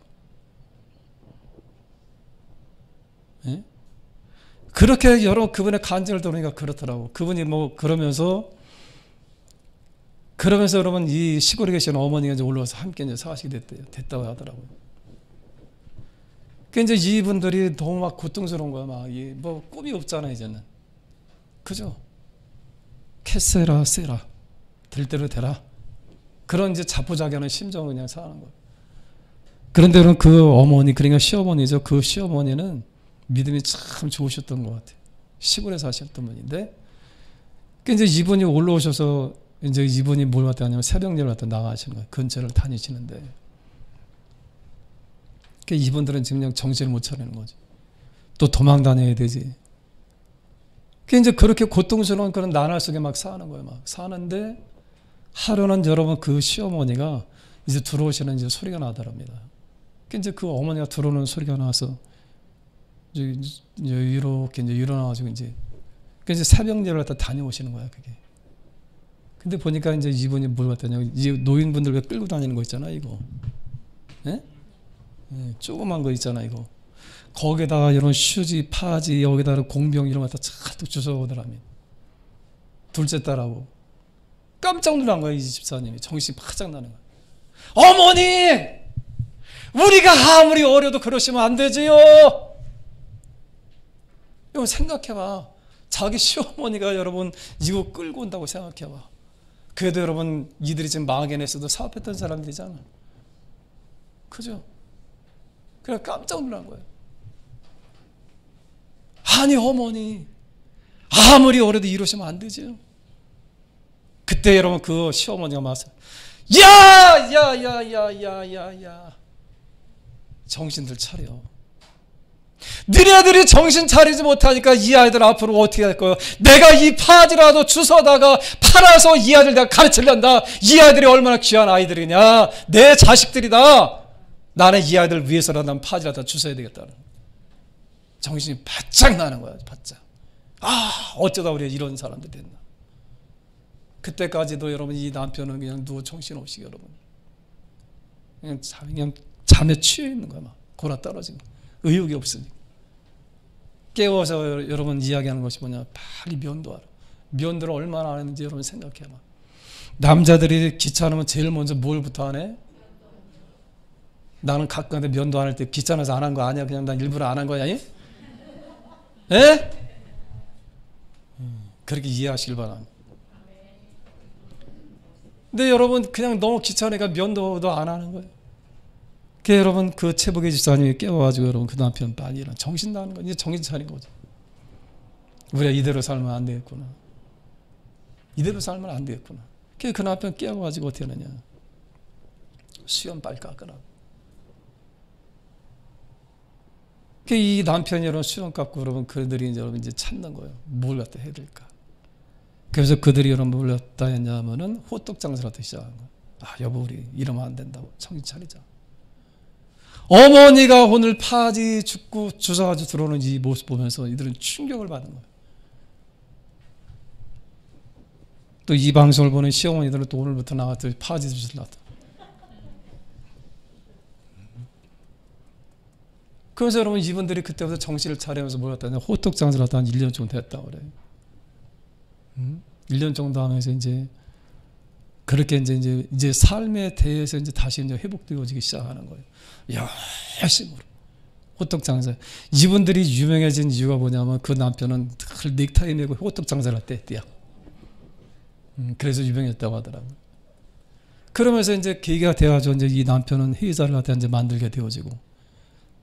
예? 그렇게 여러 그분의 간증을 들으니까 그렇더라고. 그분이 뭐 그러면서 여러분 이 시골에 계시는 어머니가 이제 올라와서 함께 이제 사시게 됐다고 하더라고요. 그 이제 이분들이 너무 막 고통스러운 거야. 막 뭐 꿈이 없잖아 이제는. 그죠? 캐세라 세라 될 대로 되라. 그런 이제 자포자기하는 심정을 그냥 사는 거예요. 그런데 그 어머니, 그러니까 시어머니죠. 그 시어머니는 믿음이 참 좋으셨던 것 같아요. 시골에 사셨던 분인데, 이제 이분이 올라오셔서 이제 이분이 뭘 갖다 하냐면 새벽일을 갖다 나가시는 거예요. 근처를 다니시는데, 이분들은 지금 그냥 정신을 못 차리는 거죠. 또 도망 다녀야 되지. 이제 그렇게 고통스러운 그런 나날 속에 막 사는 거예요. 막 사는데 하루는 여러분 그 시어머니가 이제 들어오시는 이제 소리가 나더랍니다. 이제 그 어머니가 들어오는 소리가 나서 이제 이렇게 이제 일어나가지고 이제 새벽일을 갖다 다녀오시는 거야, 그게. 근데 보니까 이제 이분이 뭘 갖다냐, 이 노인분들 왜 끌고 다니는 거 있잖아, 이거. 예? 예, 조그만 거 있잖아, 이거. 거기다가 이런 휴지, 파지, 여기다가 공병 이런 거 갖다 차도 주워오더랍니다. 둘째 딸하고. 깜짝 놀란 거야, 이 집사님이. 정신이 바짝 나는 거야. 어머니! 우리가 아무리 어려도 그러시면 안 되지요! 여러분 생각해봐. 자기 시어머니가 여러분 이거 끌고 온다고 생각해봐. 그래도 여러분 이들이 지금 망해냈어도 사업했던 사람들이잖아. 그죠? 그래 깜짝 놀란 거예요. 아니 어머니 아무리 어려도 이러시면 안 되지요. 그때 여러분 그 시어머니가 말씀, 야! 정신들 차려. 니네들이 정신 차리지 못하니까 이 아이들 앞으로 어떻게 할 거야? 내가 이 파지라도 주워다가 팔아서 이 아이들 내가 가르치려한다. 이 아이들이 얼마나 귀한 아이들이냐. 내 자식들이다. 나는 이 아이들 위해서라도 난 파지라도 주워야 되겠다는 정신이 바짝 나는 거야. 바짝. 어쩌다 우리가 이런 사람들 됐나. 그때까지도 여러분 이 남편은 그냥 누워 정신없이 여러분 그냥 잠에 취해 있는 거야. 막 골아 떨어지는 거야. 의욕이 없으니까. 깨워서 여러분 이야기하는 것이 뭐냐. 빨리 면도하라. 면도를 얼마나 안 했는지 여러분 생각해봐. 남자들이 귀찮으면 제일 먼저 뭘부터 하네? 나는 가끔데 면도 안 할 때 귀찮아서 안 한 거 아니야. 그냥 난 일부러 안 한 거야. 예? 그렇게 이해하시길 바랍니다. 근데 여러분 그냥 너무 귀찮으니까 면도도 안 하는 거예요. 그래서 여러분 그 최복의 집사님이 깨워가지고 여러분 그 남편 빨리 일어나. 정신 나는 거. 이제 정신 차린 거죠. 우리가 이대로 살면 안 되겠구나. 이대로 살면 안 되겠구나. 그래서 그 남편 깨워가지고 어떻게 하느냐. 수염 빨리 깎으라고. 이 남편이 여러분 수염 깎고 여러분 그들이 여러분 이제 찾는 거예요. 뭘 갖다 해야 될까. 그래서 그들이 여러분 뭘 갖다 했냐면은 호떡 장사를 갖다 시작한 거예요. 여보 우리 이러면 안 된다고. 정신 차리자. 어머니가 오늘 파지 죽고 주워가지고 들어오는 이 모습 보면서 이들은 충격을 받은 거예요. 또 이 방송을 보는 시어머니들은 또 오늘부터 나갔더니 파지 주실라다. 그래서 여러분 이분들이 그때부터 정신을 차리면서 뭘 갖다 했냐. 호떡 장사를 갖다 한 1년 정도 했다 그래요. 1년 정도 하면서 이제 그렇게 이제 삶에 대해서 이제 다시 이제 회복되어지기 시작하는 거예요. 열심으로 호떡 장사. 이분들이 유명해진 이유가 뭐냐면 그 남편은 늘 넥타이 메고 호떡 장사를 했대요. 그래서 유명했다고 하더라고요. 그러면서 이제 계기가 되어가지고 이제 이 남편은 회사를 갖다 이제 만들게 되어지고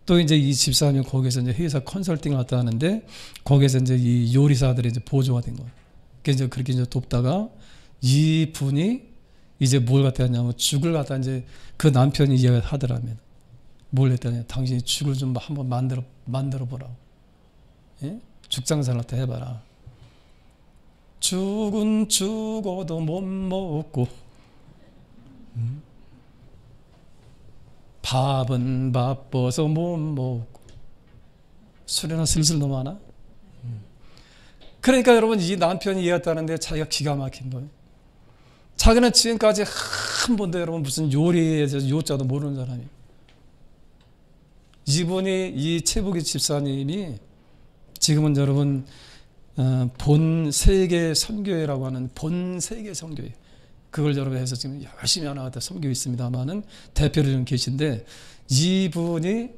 또 이제 이 집사람이 거기서 이제 회사 컨설팅을 갖다 하는데 거기서 이제 이 요리사들이 이제 보조가 된 거예요. 그래서 그렇게 이제 돕다가 이 분이 이제 뭘 갖다 했냐면 죽을 갖다 이제 그 남편이 이야기하더라면 뭘 했다냐. 당신이 죽을 좀 한번 만들어 보라고. 예? 죽장사를 갖다 해봐라. 죽은 죽어도 못 먹고 밥은 바빠서 못 먹고 술이나 슬슬 넘어가나? 그러니까 여러분 이 남편이 이해했다는데 자기가 기가 막힌 거예요. 자기는 지금까지 한 번도 여러분 무슨 요리에 대해서 요자도 모르는 사람이에요. 이분이 이 최복의 집사님이 지금은 여러분 본 세계 선교회라고 하는 본 세계 선교회 그걸 여러분 해서 지금 열심히 하나 갖다 섬기고 있습니다만은 대표로 좀 계신데 이분은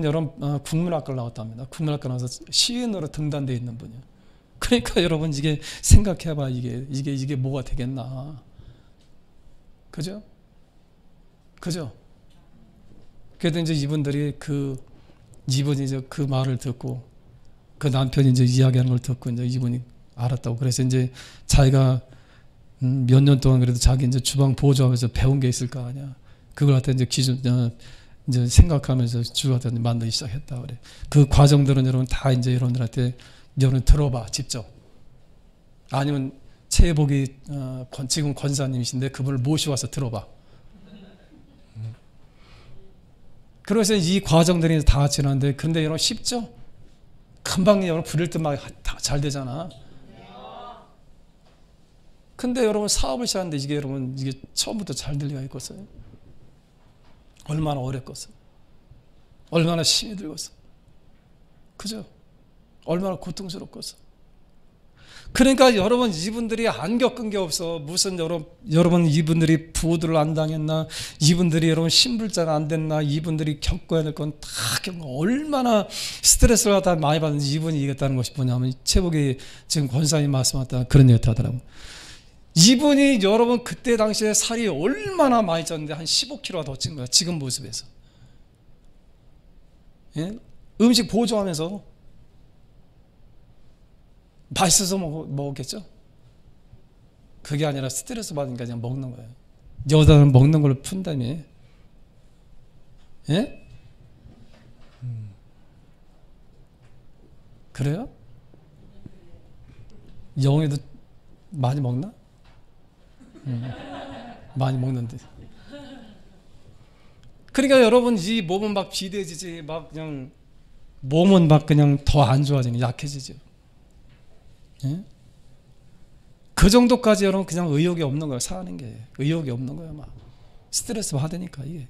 여러분 국문학과를 나왔답니다. 국문학과 나와서 시인으로 등단되어 있는 분이에요. 그러니까 여러분 이게 생각해봐. 이게 뭐가 되겠나. 그죠? 그래도 이제 이분들이 이분이 이제 그 말을 듣고 그 남편이 이제 이야기하는 걸 듣고 이제 이분이 알았다고. 그래서 이제 자기가 몇 년 동안 그래도 자기 이제 주방 보조하면서 배운 게 있을 거 아니야. 그걸 갖다 이제 이제 생각하면서 주로 갖다 만들기 시작했다 그래. 그 과정들은 여러분 다 이제 여러분들한테 여러분 들어봐 직접. 아니면 최복이 지금 권사님이신데 그분을 모셔와서 들어봐. 그래서 이 과정들이 다 지났는데 근데 여러분 쉽죠? 금방 여러분 부릴 듯 막 다 잘 되잖아. 근데 여러분 사업을 시작하는데 이게 처음부터 잘 될 리가 있겠어요? 얼마나 어렵겠어요? 얼마나 힘이 들겠어요? 그죠? 얼마나 고통스럽겠어요? 그러니까 여러분 이분들이 안 겪은 게 없어. 무슨 여러분 이분들이 부도를 안 당했나? 이분들이 여러분 신불자가 안 됐나? 이분들이 겪어야 될 건 다 겪고 얼마나 스트레스를 다 많이 받는지 이분이 얘기했다는 것이 뭐냐면 최복이 지금 권사님 말씀하셨다 그런 얘기 하더라고요. 이분이 여러분 그때 당시에 살이 얼마나 많이 쪘는데 한 15kg가 더 찐 거야. 지금 모습에서. 예? 음식 보조하면서 맛있어서 먹었겠죠? 그게 아니라 스트레스 받으니까 그냥 먹는 거예요. 여자는 먹는 걸로 푼다며. 예? 그래요? 영희도 많이 먹나? 많이 먹는데. 그러니까 여러분 이 몸은 막 비대해지지, 막 그냥 몸은 막 그냥 더 안 좋아지는, 약해지죠. 예? 그 정도까지 여러분 그냥 의욕이 없는 거예요. 사는 게 의욕이 없는 거예요. 막 스트레스 받으니까 이게.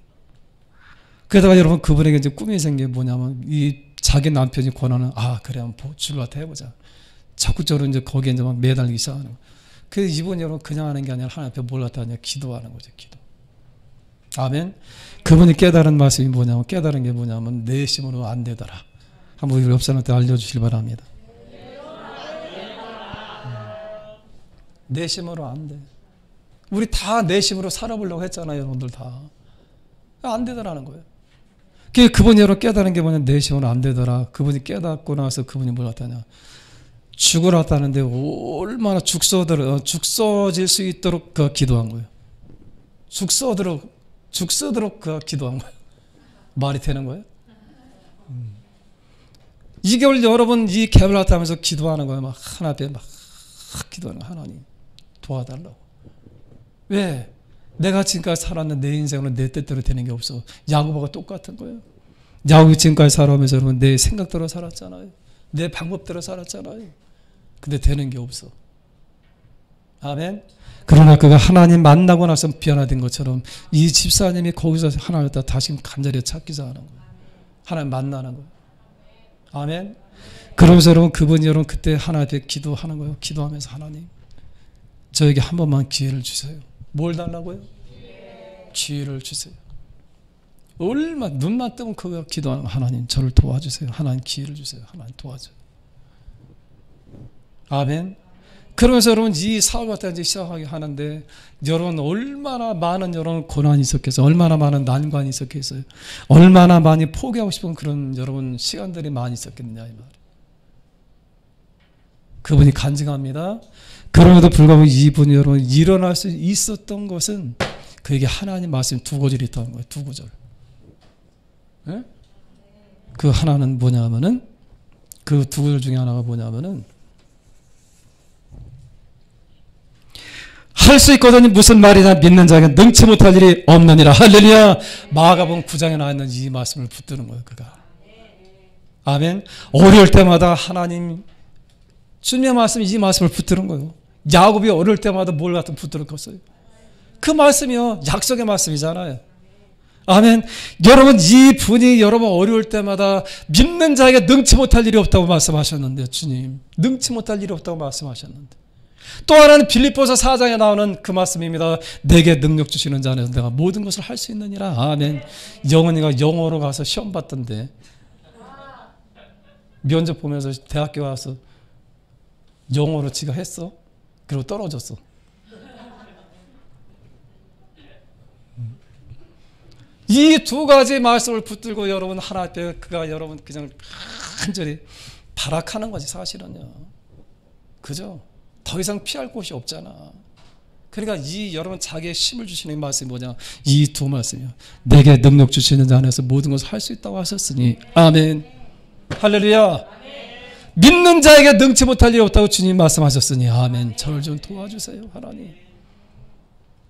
그러다가 여러분 그분에게 이제 꿈이 생긴 게 뭐냐면 이 자기 남편이 권하는, 아 그래 한번 주일화태 해보자. 적극적으로 이제 거기에 이제 막 매달리기 시작하는 거예요. 그래서 이분 여러분 그냥 하는 게 아니라 하나님 앞에 뭘 갖다 하냐, 기도하는 거죠. 기도. 아멘. 그분이 깨달은 말씀이 뭐냐면, 깨달은 게 뭐냐면 내심으로 안 되더라. 한번 우리 옆 사람한테 알려주시기 바랍니다. 내심으로 안 돼. 우리 다 내심으로 살아보려고 했잖아요. 여러분들 다. 안 되더라는 거예요. 그분이 여러분 깨달은 게 뭐냐면 내심으로 안 되더라. 그분이 깨닫고 나서 그분이 뭘 갖다냐, 죽으러 왔다는데 얼마나 죽서질 수 있도록 그 기도한 거예요. 죽서도록 그 기도한 거예요. 말이 되는 거예요? 2개월 여러분 이 개발라트 하면서 기도하는 거예요. 막 하나 앞에 막 기도하는 거예요. 하나님 도와달라고. 왜? 내가 지금까지 살았는데 내 인생으로 내 뜻대로 되는 게 없어. 야고보가 똑같은 거예요. 야고보 지금까지 살아오면서 여러분 내 생각대로 살았잖아요. 내 방법대로 살았잖아요. 근데 되는 게 없어. 아멘. 그러나 그가 하나님 만나고 나서 변화된 것처럼 이 집사님이 거기서 하나님을 다시 간절히 찾기 시작하는 거예요. 하나님 만나는 거예요. 아멘. 그러면서 여러분 그분이 여러분 그때 하나님 앞에 기도하는 거예요. 기도하면서 하나님 저에게 한 번만 기회를 주세요. 뭘 달라고요? 기회를 주세요. 얼마 눈만 뜨면 그가 기도하는 거예요. 하나님 저를 도와주세요. 하나님 기회를 주세요. 하나님 도와줘요. 아멘. 그러면서 여러분 이 사업을 갖다 이제 시작하게 하는데 여러분 얼마나 많은 여러분 고난이 있었겠어요. 얼마나 많은 난관이 있었겠어요. 얼마나 많이 포기하고 싶은 그런 여러분 시간들이 많이 있었겠느냐 이 말. 그분이 간증합니다. 그럼에도 불구하고 이분이 여러분 일어날 수 있었던 것은 그에게 하나님 말씀 두 구절이 있다는 거예요. 두 구절. 네? 그 하나는 뭐냐면은 그 두 구절 중에 하나가 뭐냐면은 할 수 있거든 무슨 말이냐 믿는 자에게 능치 못할 일이 없느니라. 할렐루야. 마가복음 9장에 나와 있는 이 말씀을 붙드는 거예요. 그가. 아멘. 어려울 때마다 하나님 주님의 말씀 이 말씀을 붙드는 거예요. 야곱이 어려울 때마다 뭘 갖다 붙들었겠어요. 그 말씀이요 약속의 말씀이잖아요. 아멘. 여러분 이 분이 여러분 어려울 때마다 믿는 자에게 능치 못할 일이 없다고 말씀하셨는데 주님 능치 못할 일이 없다고 말씀하셨는데 또 하나는 빌립보서 4장에 나오는 그 말씀입니다. 내게 능력 주시는 자 안에서 내가 모든 것을 할 수 있느니라. 아멘. 영원이가 영어로 가서 시험 봤던데 면접 보면서 대학교 와서 영어로 지가 했어. 그리고 떨어졌어. 이 두 가지 말씀을 붙들고 여러분 하나 앞에 그가 여러분 그냥 간절히 발악하는 거지 사실은요. 그죠? 더 이상 피할 곳이 없잖아. 그러니까 이 여러분 자기의 힘을 주시는 말씀이 뭐냐? 이 두 말씀이요. 내게 능력 주시는 자 안에서 모든 것을 할 수 있다고 하셨으니 아멘. 할렐루야. 아멘. 믿는 자에게 능치 못할 일이 없다고 주님 말씀하셨으니 아멘. 저를 좀 도와주세요 하나님.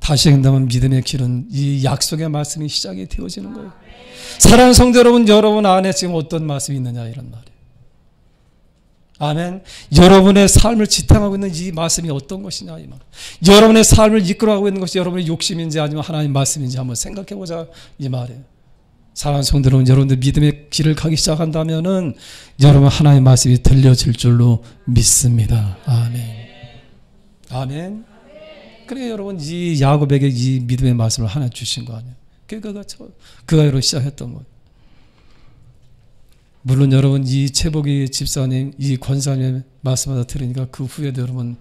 다시 행동한 믿음의 길은 이 약속의 말씀이 시작이 되어지는 거예요. 사랑하는 성도 여러분 안에 지금 어떤 말씀이 있느냐 이런 말이에요. 아멘. 여러분의 삶을 지탱하고 있는 이 말씀이 어떤 것이냐 이 말. 여러분의 삶을 이끌어가고 있는 것이 여러분의 욕심인지 아니면 하나님 말씀인지 한번 생각해보자 이 말이에요. 사랑하는 성도 여러분들 믿음의 길을 가기 시작한다면은 여러분 하나님의 말씀이 들려질 줄로 믿습니다. 아멘. 아멘. 그러니까 여러분 이 야곱에게 이 믿음의 말씀을 하나 주신 거 아니에요. 그가 여러분 시작했던 거예요. 물론 여러분 이 최복이 집사님 이 권사님의 말씀을 다 들으니까 그 후에도 여러분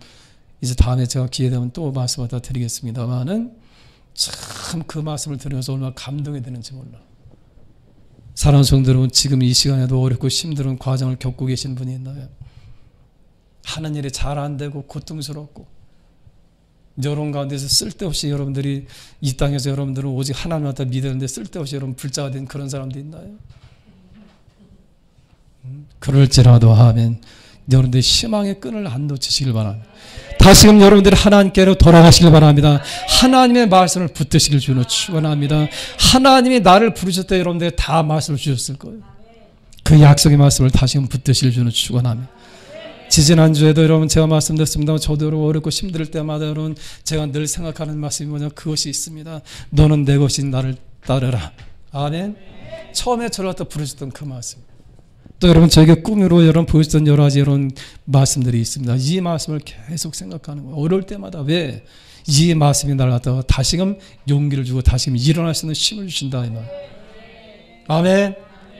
이제 다음에 제가 기회 되면 또 말씀을 다 드리겠습니다만은 참 그 말씀을 들으면서 얼마나 감동이 되는지 몰라. 사랑하는 성도 여러분 지금 이 시간에도 어렵고 힘든 과정을 겪고 계신 분이 있나요? 하는 일이 잘 안 되고 고통스럽고 여러분 가운데서 쓸데없이 여러분들이 이 땅에서 여러분들은 오직 하나님을 믿었는데 쓸데없이 여러분 불자가 된 그런 사람도 있나요? 그럴지라도 아멘. 여러분들 희망의 끈을 안 놓치시길 바랍니다. 다시금 여러분들이 하나님께로 돌아가시길 바랍니다. 하나님의 말씀을 붙드시길 주로 축원합니다. 하나님이 나를 부르셨을 때 여러분들이 다 말씀을 주셨을 거예요. 그 약속의 말씀을 다시금 붙드시길 주로 축원합니다. 지지난주에도 여러분 제가 말씀드렸습니다. 저도 여러분 어렵고 힘들 때마다 여러분 제가 늘 생각하는 말씀이 뭐냐, 그것이 있습니다. 너는 내 것이 나를 따르라. 아멘. 처음에 저를 갖다 부르셨던 그 말씀. 또 여러분 저에게 꿈으로 여러분 보여주던 여러 가지 이런 말씀들이 있습니다. 이 말씀을 계속 생각하는 거예요. 어려울 때마다 왜 이 말씀이 나를 갖다가 다시금 용기를 주고 다시금 일어날 수 있는 힘을 주신다 이 말. 아멘.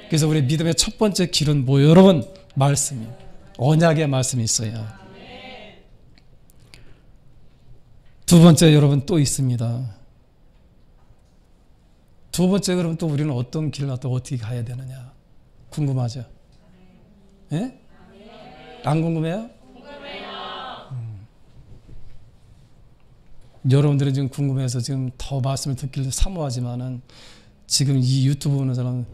그래서 우리 믿음의 첫 번째 길은 뭐예요? 여러분 말씀이에요. 언약의 말씀이 있어야. 두 번째 여러분 또 있습니다. 두 번째 그러면 또 우리는 어떤 길을 갖다 어떻게 가야 되느냐 궁금하죠? 예? 안 궁금해요? 여러분들이 지금 궁금해서 지금 더 말씀을 듣기를 사모하지만은 지금 이 유튜브 보는 사람은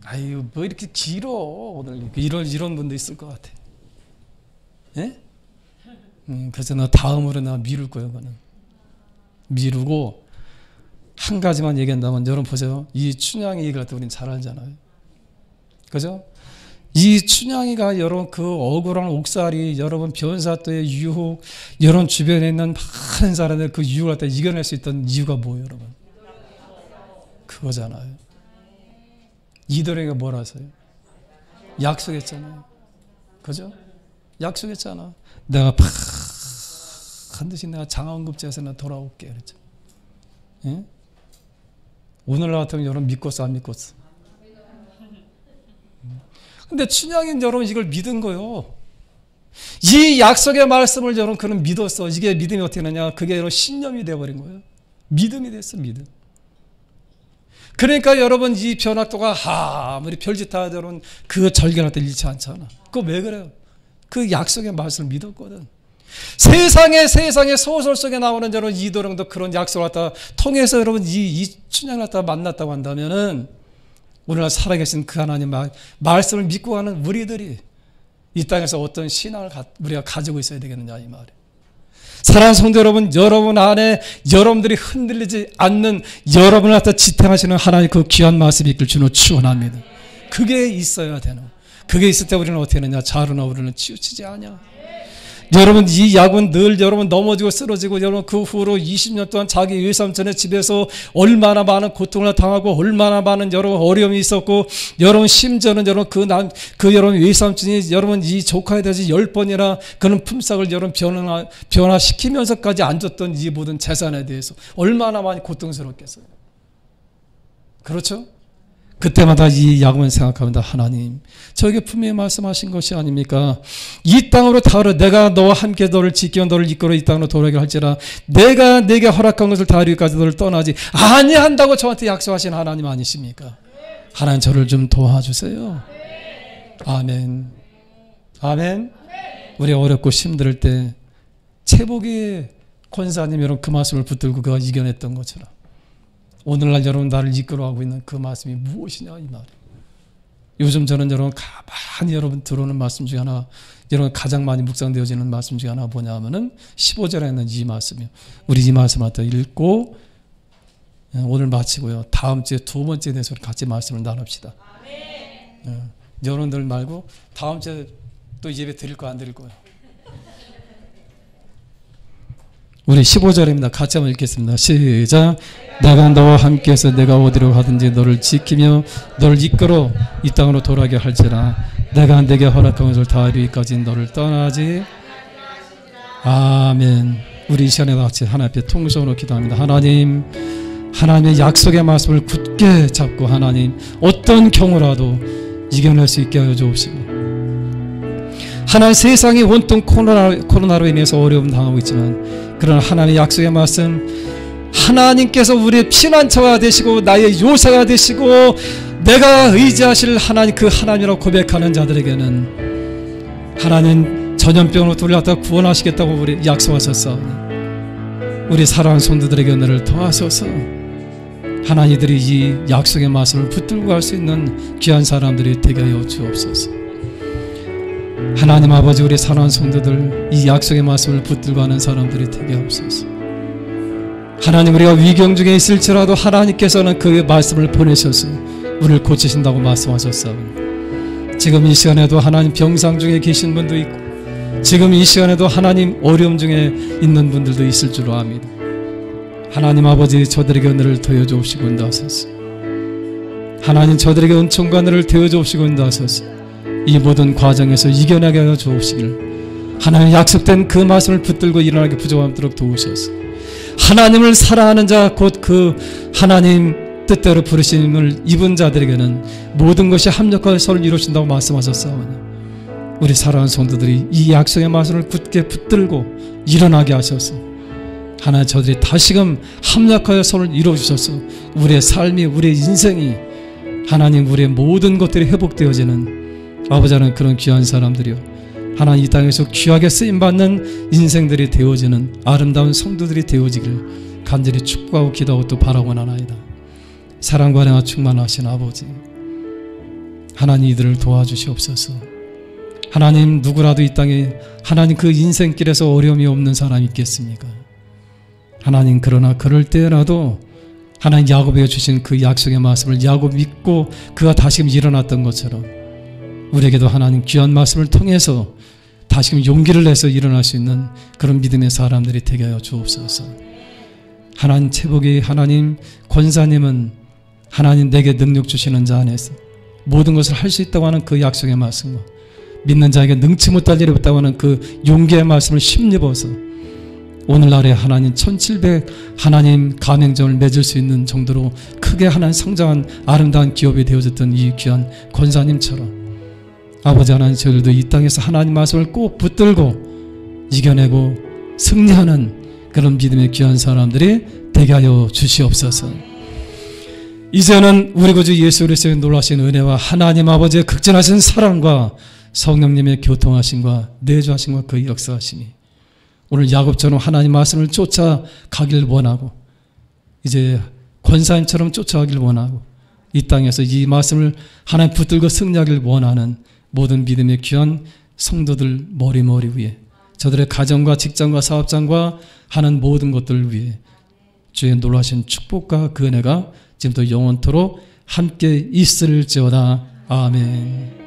아유 뭐 이렇게 길어 오늘 이런 분도 있을 것 같아. 예? 그래서 나 다음으로 나 미룰 거예요. 그거는 미루고 한 가지만 얘기한다면 여러분 보세요. 이 춘향이 얘기를 우리는 잘 알잖아요. 그죠? 이 춘향이가 여러분 그 억울한 옥살이 여러분 변사또의 유혹 여러분 주변에 있는 많은 사람들 그 유혹을 갖다 이겨낼 수 있던 이유가 뭐예요 여러분? 그거잖아요. 이들에게 뭘 하세요? 약속했잖아요. 그죠? 약속했잖아. 내가 반드시 내가 장화응급제에서 나 돌아올게 그랬죠. 예? 오늘날 같으면 여러분 믿겠어 안 믿겠어? 근데 춘향인 여러분 이걸 믿은 거요. 이 약속의 말씀을 여러분 그는 믿었어. 이게 믿음이 어떻게 되느냐? 그게 여러분 신념이 되어버린 거예요. 믿음이 됐어 믿음. 그러니까 여러분 이 변학도가 아무리 별짓 다 여러분 그 절개할 때 잃지 않잖아. 그거 왜 그래요? 그 약속의 말씀을 믿었거든. 세상에 소설 속에 나오는 여러분 이도령도 그런 약속을 갖다 통해서 여러분 이 춘향을 갖다 만났다고 한다면은 오늘날 살아계신 그 하나님 말씀을 믿고 가는 우리들이 이 땅에서 어떤 신앙을 우리가 가지고 있어야 되겠느냐 이 말이에요. 사랑하는 성도 여러분, 여러분 안에 여러분들이 흔들리지 않는 여러분을 갖다 지탱하시는 하나님 그 귀한 말씀이 있길 주로 축원합니다. 그게 있어야 되는. 그게 있을 때 우리는 어떻게 하느냐? 자루나 우리는 치우치지 않냐. 여러분 이 약은 늘 여러분 넘어지고 쓰러지고 여러분 그 후로 20년 동안 자기 외삼촌의 집에서 얼마나 많은 고통을 당하고 얼마나 많은 여러분 어려움이 있었고 여러분 심지어는 여러분 그 여러분 외삼촌이 여러분 이 조카에 대해서 10번이나 그런 품삯을 여러분 변화시키면서까지 안 줬던 이 모든 재산에 대해서 얼마나 많이 고통스럽겠어요. 그렇죠? 그때마다 이 야곱은 생각합니다. 하나님 저에게 분명히 말씀하신 것이 아닙니까? 이 땅으로 다하러 내가 너와 함께 너를 지키며 너를 이끌어 이 땅으로 돌아오게 할지라 내가 내게 허락한 것을 다 이루기까지 너를 떠나지 아니한다고 저한테 약속하신 하나님 아니십니까? 하나님 저를 좀 도와주세요. 아멘. 아멘. 우리 어렵고 힘들 때 채복이 권사님 여러분 그 말씀을 붙들고 그가 이겨냈던 것처럼 오늘날 여러분 나를 이끌어가고 있는 그 말씀이 무엇이냐 이 말이에요. 요즘 저는 여러분 가만히 여러분 들어오는 말씀 중에 하나 여러분 가장 많이 묵상되어지는 말씀 중에 하나 뭐냐 하면은 15절에 있는 이 말씀이요. 우리 이 말씀을 또 읽고 오늘 마치고요. 다음 주에 두 번째에 대해서 같이 말씀을 나눕시다. 여러분들 말고 다음 주에 또 예배 드릴 거 안 드릴 거예요. 우리 15절입니다. 같이 한번 읽겠습니다. 시작. 내가 너와 함께해서 내가 어디로 가든지 너를 지키며 너를 이끌어 이 땅으로 돌아가게 할지라 내가 내게 허락한 것을 다 이루기까지 너를 떠나지. 아멘. 우리 이 시간에 같이 하나님 앞에 통성으로 기도합니다. 하나님, 하나님의 약속의 말씀을 굳게 잡고 하나님 어떤 경우라도 이겨낼 수 있게 하여 주옵시고 하나님 세상이 온통 코로나로 인해서 어려움 당하고 있지만 그러나 하나님의 약속의 말씀 하나님께서 우리의 피난처가 되시고 나의 요새가 되시고 내가 의지하실 하나님 그 하나님이라고 고백하는 자들에게는 하나님 전염병으로 돌려다 구원하시겠다고 우리 약속하셨사오니 우리 사랑하는 성도들에게 은혜를 더하소서. 하나님들이 이 약속의 말씀을 붙들고 갈 수 있는 귀한 사람들이 되게 하여 주옵소서. 하나님 아버지, 우리 사랑하는 성도들 이 약속의 말씀을 붙들고 가는 사람들이 되게 하옵소서. 하나님, 우리가 위경 중에 있을지라도 하나님께서는 그 말씀을 보내셔서 우리를 고치신다고 말씀하셨사오니 지금 이 시간에도 하나님 병상 중에 계신 분도 있고 지금 이 시간에도 하나님 어려움 중에 있는 분들도 있을 줄로 압니다. 하나님 아버지, 저들에게 은혜를 더해 주옵시고 인도하소서. 하나님, 저들에게 은총과 은혜를 더해 주옵시고 인도하소서. 이 모든 과정에서 이겨나게 하여 주옵시길 하나님 약속된 그 말씀을 붙들고 일어나게 부족함도록 도우셔서 하나님을 사랑하는 자 곧 그 하나님 뜻대로 부르심을 입은 자들에게는 모든 것이 합력하여 서로 이루신다고 말씀하셨사오니 우리 사랑하는 성도들이 이 약속의 말씀을 굳게 붙들고 일어나게 하셔서 하나님, 저들이 다시금 합력하여 서로 이루어주셔서 우리의 삶이, 우리의 인생이 하나님, 우리의 모든 것들이 회복되어지는 아버지 하나님, 그런 귀한 사람들이요 하나님, 이 땅에서 귀하게 쓰임받는 인생들이 되어지는 아름다운 성도들이 되어지길 간절히 축복하고 기도하고 또 바라고 나나이다. 사랑과 은혜가 충만하신 아버지, 하나님, 이들을 도와주시옵소서. 하나님, 누구라도 이 땅에 하나님 그 인생길에서 어려움이 없는 사람이 있겠습니까? 하나님, 그러나 그럴 때라도 하나님 야곱에게 주신 그 약속의 말씀을 야곱 믿고 그가 다시금 일어났던 것처럼 우리에게도 하나님 귀한 말씀을 통해서 다시금 용기를 내서 일어날 수 있는 그런 믿음의 사람들이 되게 하여 주옵소서. 하나님, 체복이 하나님 권사님은 하나님 내게 능력 주시는 자 안에서 모든 것을 할 수 있다고 하는 그 약속의 말씀과 믿는 자에게 능치 못할 일이 없다고 하는 그 용기의 말씀을 힘입어서 오늘날에 하나님 1700 하나님 가맹점을 맺을 수 있는 정도로 크게 하나님 성장한 아름다운 기업이 되어졌던 이 귀한 권사님처럼 아버지 하나님, 저희들도 이 땅에서 하나님 말씀을 꼭 붙들고 이겨내고 승리하는 그런 믿음의 귀한 사람들이 되게 하여 주시옵소서. 이제는 우리 구주 예수 그리스도의 놀라신 은혜와 하나님 아버지의 극진하신 사랑과 성령님의 교통하심과 내주하심과 그의 역사하심이 오늘 야곱처럼 하나님 말씀을 쫓아가길 원하고 이제 권사님처럼 쫓아가길 원하고 이 땅에서 이 말씀을 하나님 붙들고 승리하길 원하는 모든 믿음의 귀한 성도들 머리 위에 저들의 가정과 직장과 사업장과 하는 모든 것들을 위해 주의 놀라신 축복과 그 은혜가 지금도 영원토록 함께 있을지어다. 아멘.